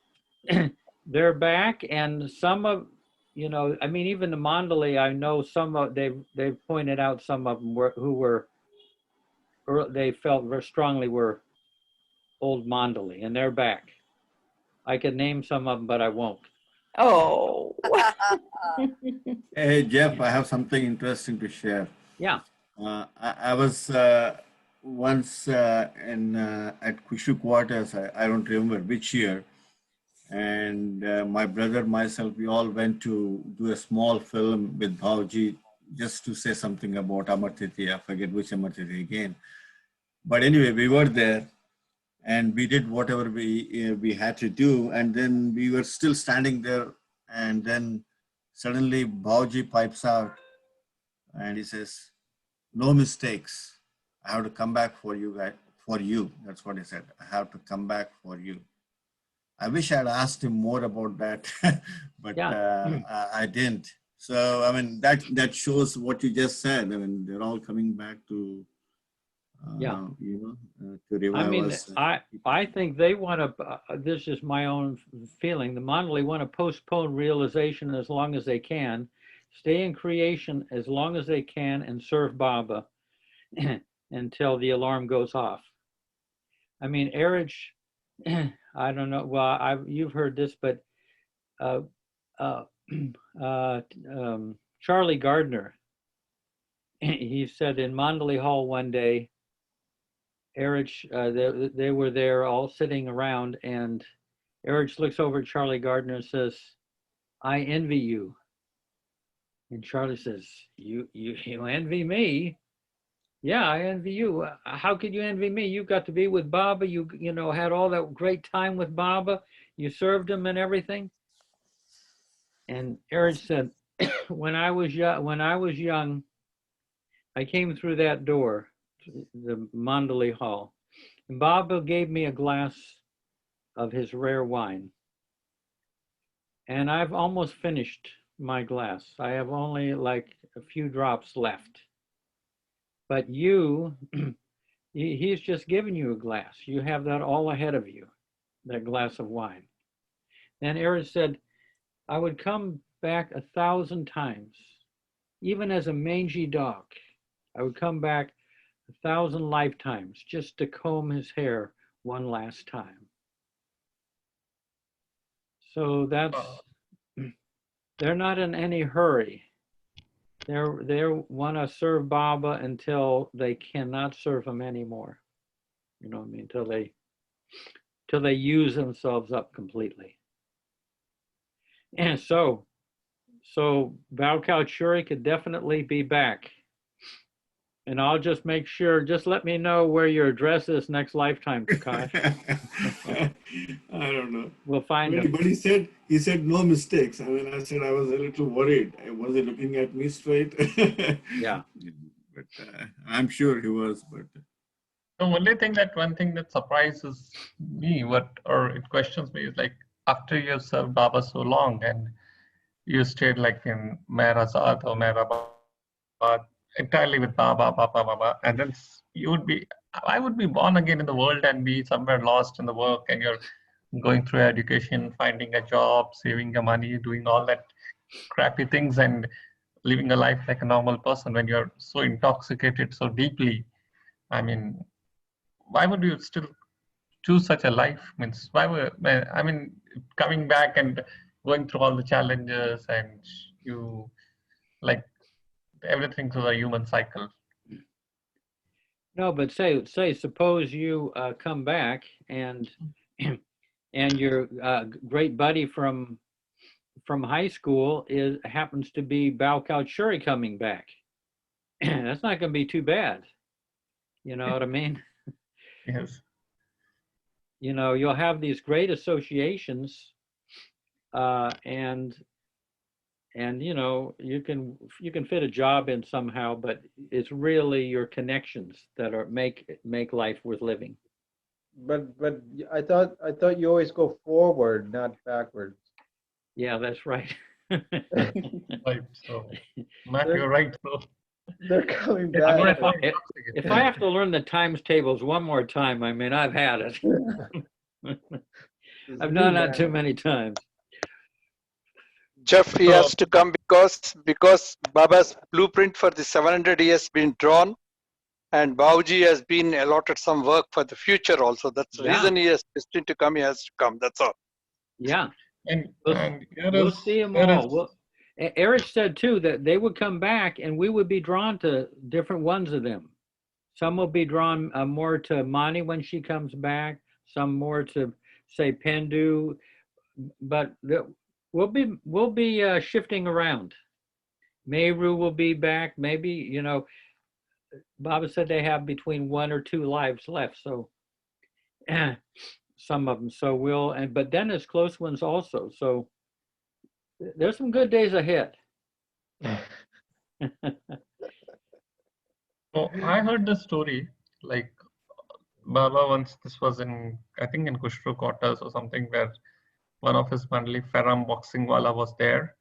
they're back, and some of, I mean, even the mandali, I know some of, they've pointed out some of them they felt very strongly were old mandali, and they're back. I could name some of them, but I won't. Oh. Hey, Jeff, I have something interesting to share. Yeah. I was once at Kushu quarters, I don't remember which year, and my brother, myself, we all went to do a small film with Bhauji just to say something about Amar Tithi. I forget which Amar Tithi again. But anyway, we were there and we did whatever we had to do, and then we were still standing there, and then suddenly Bhauji pipes out and he says, "No mistakes. I have to come back for you guys, for you." That's what he said. "I have to come back for you." I wish I'd asked him more about that, but Yeah. I didn't. So, I mean, that shows what you just said. I mean, they're all coming back to, Yeah. to I revive mean, us. I think they want to, this is my own feeling, the Mandali want to postpone realization as long as they can, stay in creation as long as they can, and serve Baba until the alarm goes off. I mean, Erich, I don't know, well, you've heard this, but uh, uh, Charlie Gardner, he said in Mandali Hall one day, Erich, they were there all sitting around, and Erich looks over at Charlie Gardner and says, "I envy you." And Charlie says, "You envy me?" "Yeah, I envy you. How could you envy me? You got to be with Baba. You had all that great time with Baba. You served him and everything." And Erich said, "When I was young, I came through that door, the Mandali Hall, and Baba gave me a glass of his rare wine. And I've almost finished my glass. I have only like a few drops left. But you, he's just given you a glass. You have that all ahead of you, that glass of wine." Then Erich said, "I would come back 1,000 times, even as a mangy dog. I would come back 1,000 lifetimes just to comb his hair one last time." So they're not in any hurry. They want to serve Baba until they cannot serve him anymore. You know what I mean? Till they use themselves up completely. And so Balkal Churi could definitely be back. And I'll just make sure, just let me know where your address is next lifetime, Prakash. I don't know. We'll find him. But he said no mistakes. I mean, I said I was a little worried. Was he looking at me straight? Yeah. But I'm sure he was. But The only thing one thing that surprises me, or it questions me, is like after you've served Baba so long and you stayed like in Meherazad or Meherabad entirely with Baba, and then I would be born again in the world and be somewhere lost in the work, and you're going through education, finding a job, saving your money, doing all that crappy things and living a life like a normal person when you're so intoxicated so deeply. I mean, why would you still choose such a life? Means coming back and going through all the challenges and you like everything through the human cycle. No, but suppose you come back and your great buddy from high school happens to be Balkal Churi coming back. That's not going to be too bad. You know what I mean? Yes. You'll have these great associations, and you can fit a job in somehow, but it's really your connections that make life worth living. But I thought you always go forward, not backwards. Yeah, that's right. Right. So, Matt, you're right. So, they're coming back. If I have to learn the times tables one more time, I mean, I've had it. I've done that too many times. Jeff, he has to come because Baba's blueprint for the 700 years has been drawn, and Bauji has been allotted some work for the future also. That's the reason he is destined to come. He has to come. That's all. Yeah. And we'll see them all. Erich said too that they would come back and we would be drawn to different ones of them. Some will be drawn more to Mani when she comes back, some more to, say, Pendu, but we'll be shifting around. Meru will be back. Maybe, Baba said they have between 1 or 2 lives left, so some of them. So but then there's close ones also. So there's some good days ahead. So I heard the story, like Baba once, this was in I think in Kushru quarters or something, where one of his mandali Ferram boxing wala was there,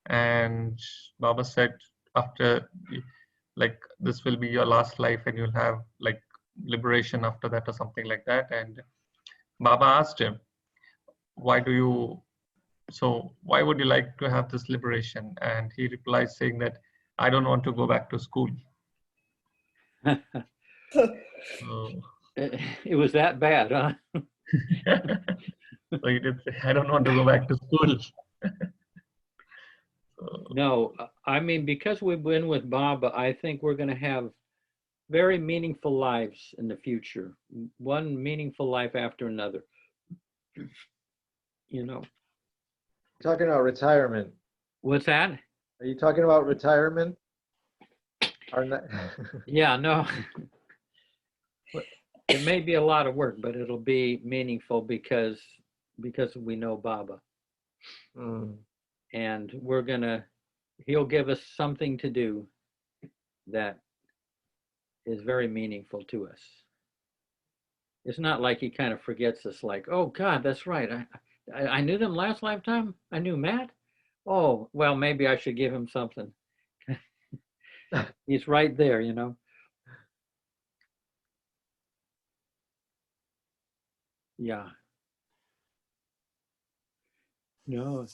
and Baba said after, like, this will be your last life and you'll have like liberation after that or something like that. And Baba asked him, why do you, so why would you like to have this liberation? And he replies saying that, I don't want to go back to school. So, It was that bad, huh? so he did say, I don't want to go back to school. So, No, I mean, because we've been with Baba, I think we're going to have very meaningful lives in the future. One meaningful life after another. You know, Talking about retirement. what's that? Are you talking about retirement? Or not? Yeah, no. It may be a lot of work, but it'll be meaningful because we know Baba. Mm. And he'll give us something to do that is very meaningful to us. It's not like he kind of forgets us, like, oh God, that's right. I knew them last lifetime. I knew Matt. Oh, well, maybe I should give him something. He's right there, you know. Yeah. No.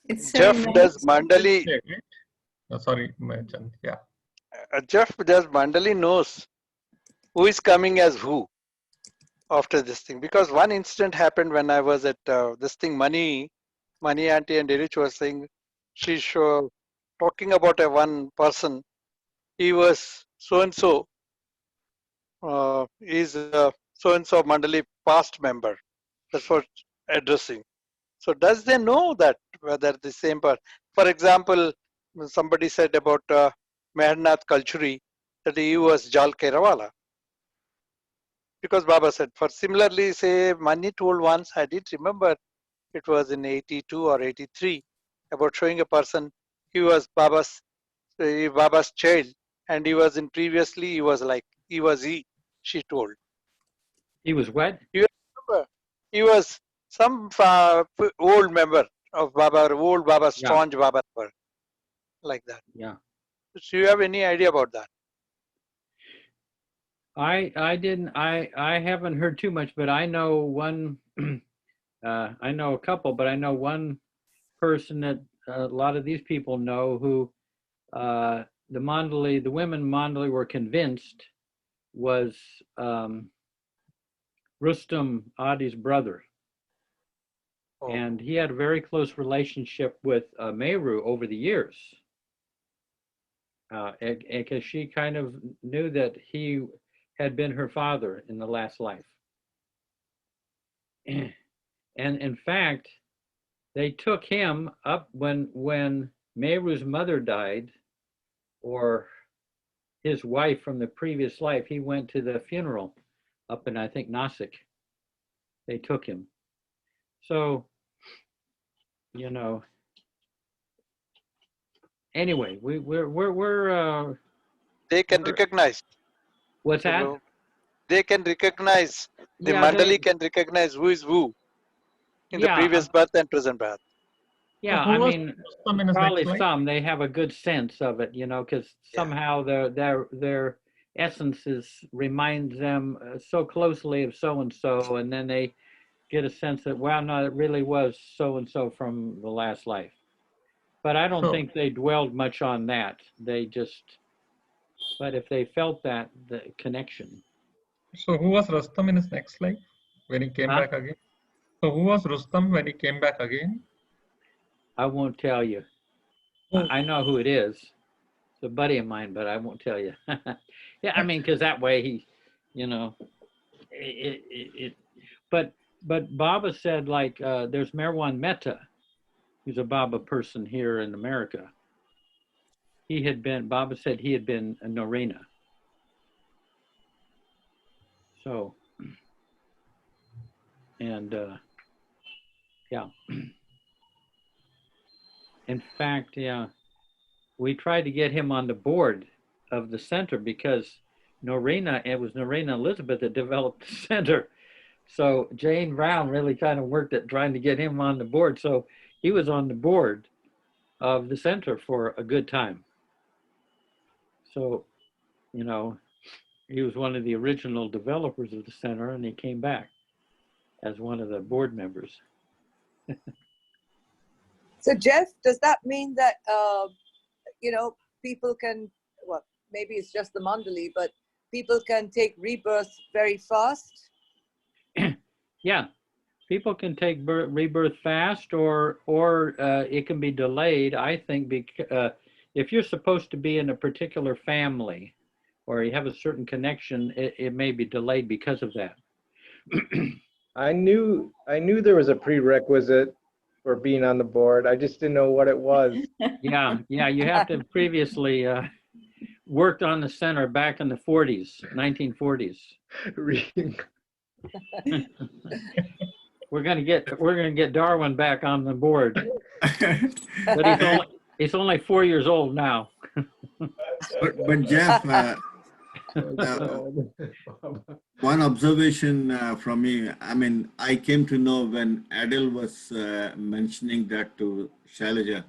It's so Jeff does nice. Mandali. oh, sorry, Chand. Yeah. Jeff does Mandali knows who is coming as who after this thing, because one incident happened when I was at this thing. Money auntie and Derich was saying, she's talking about a one person. He was so and so. Is so and so Mandali past member. That's what addressing. So does they know that whether the same person? For example, somebody said about Mehernath Kalchuri that he was Jal Kerawala. Because Baba said, for similarly, say, Mani told once, I did remember it was in 82 or 83, about showing a person, he was Baba's child, and he was in previously, he was like, he, she told. He was what? You remember? He was some old member of Baba, old Baba, Yeah. staunch Baba, like that. Yeah. So you have any idea about that? I haven't heard too much, but I know one, I know a couple, but I know one person that a lot of these people know who the women Mandali were convinced was Rustam Adi's brother. Oh. And he had a very close relationship with Mehru over the years. Because she kind of knew that he had been her father in the last life. And in fact, they took him up when Mehru's mother died, or his wife from the previous life. He went to the funeral up in, I think, Nasik. They took him. So, you know, anyway, we're They can recognize. what's that? They can recognize, the Yeah, Mandali can recognize who is who in the previous birth and present birth. Yeah, who I was mean, Rustam in his probably next life? some, they have a good sense of it, you know, because somehow their essences reminds them so closely of so-and-so, and then they get a sense that, well, no, it really was so-and-so from the last life. But I don't So- think they dwelled much on that. They just, but if they felt that, the connection. So who was Rustam in his next life when he came Huh? back again? So who was Rustam when he came back again? I won't tell you. I know who it is. It's a buddy of mine, but I won't tell you. Yeah, I mean, because that way he, you know, but Baba said, like, there's Merwan Mehta, who's a Baba person here in America. Baba said he had been a Norena. So, and yeah. In fact, yeah, we tried to get him on the board of the center because it was Norena Elizabeth that developed the center. So Jane Brown really kind of worked at trying to get him on the board. So he was on the board of the center for a good time. So, you know, he was one of the original developers of the center, and he came back as one of the board members. So Jeff, does that mean that you know, people can, well, maybe it's just the Mandali, but people can take rebirth very fast? Yeah, people can take rebirth fast, or it can be delayed. I think if you're supposed to be in a particular family, or you have a certain connection, it may be delayed because of that. I knew there was a prerequisite for being on the board. I just didn't know what it was. Yeah, you have to have previously worked on the center back in the 40s, 1940s. We're gonna get Darwin back on the board, but he's only 4 years old now. But Jeff, one observation from me, I mean, I came to know when Adele was mentioning that to Shailaja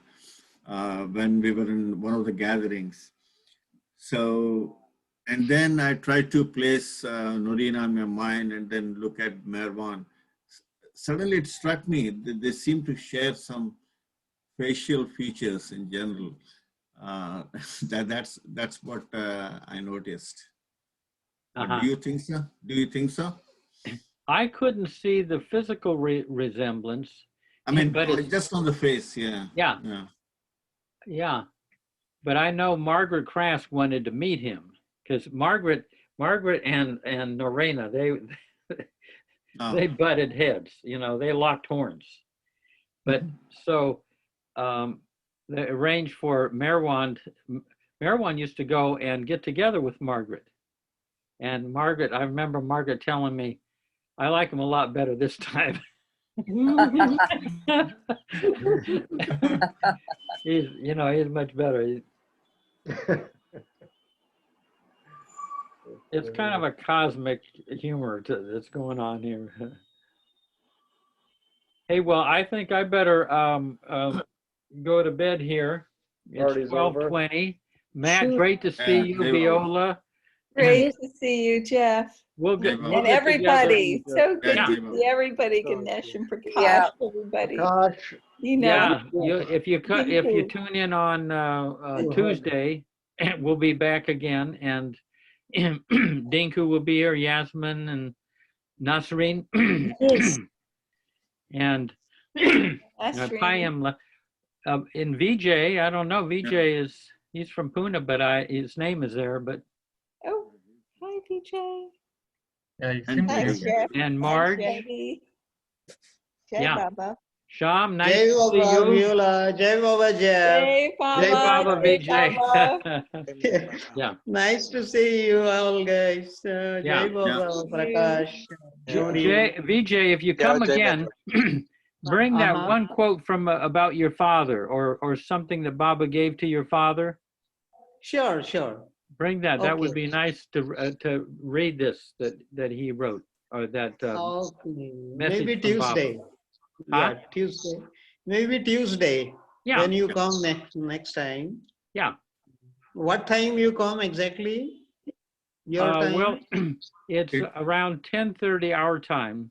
when we were in one of the gatherings. So, and then I tried to place Noreen on my mind and then look at Mervan. Suddenly it struck me that they seem to share some facial features in general. That's what I noticed. Do you think so? Do you think so? I couldn't see the physical resemblance. I mean, but it's just on the face, yeah. Yeah. But I know Margaret Krask wanted to meet him because Margaret and Norena, they butted heads. You know, they locked horns. But so they arranged for Merwan. Merwan used to go and get together with Margaret. And Margaret, I remember Margaret telling me, I like him a lot better this time. He's much better. It's kind of a cosmic humor that's going on here. Hey, well, I think I better go to bed here. It's 12:20. Matt, great to see you. Viola. Great to see you, Jeff. We'll get everybody. So good Yeah. to see everybody. Ganesh and Prakash, everybody. You know. Yeah, if you tune in on Tuesday, we'll be back again, and Dinku will be here, Yasmin and Nasreen, and Payam. In VJ, I don't know. VJ he's from Pune, but his name is there. But oh, hi VJ. Yeah, you seem and Marge. Jai Baba. Sham, nice to see you. Viola, Jai Baba Jeff. Jai Baba. Jai Baba Vijay. Yeah. Nice to see you all guys. Jai Baba, Prakash. Vijay, if you come again, bring that one quote from about your father or something that Baba gave to your father. Sure. Bring that. That would be nice to read this that he wrote, or that message maybe from Tuesday. Baba. Yeah, Tuesday. Maybe Tuesday. Yeah. When you come next time. Yeah. What time you come exactly? Your time? Well, it's around 10:30 our time.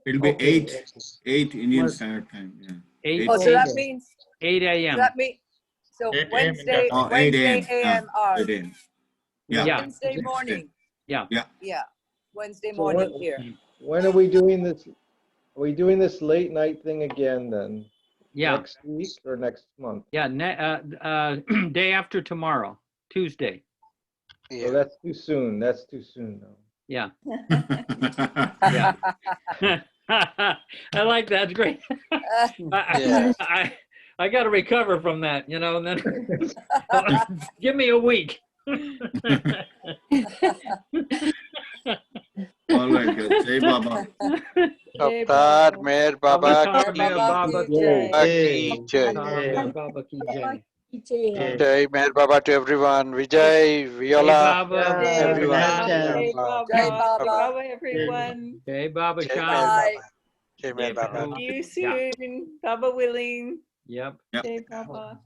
It'll be 8 Indian Standard Time. Yeah. So that means 8 a.m. That means so Wednesday a.m. hours. Yeah. Wednesday morning. Yeah. Wednesday morning here. When are we doing this? Are we doing this late night thing again then? Yeah. Next week or next month? Yeah. Day after tomorrow, Tuesday. So that's too soon. That's too soon though. Yeah. Yeah. I like that. It's great. I got to recover from that, and then give me a week. All right, good. Jai Baba. Avtar Meher Baba Baba ki jai. Ki jai. Baba ki jai. Jai Meher Baba to everyone. Vijay, Viola, Baba. Have a nice everyone. time. Jai Baba. Jai Jai Baba. Baba, everyone. Jai Baba Jai Meher Shan. Baba. Jai Meher Jai Baba. Prabhu. See you Yeah. soon. Baba willing. Yep. Yep. Jai Baba.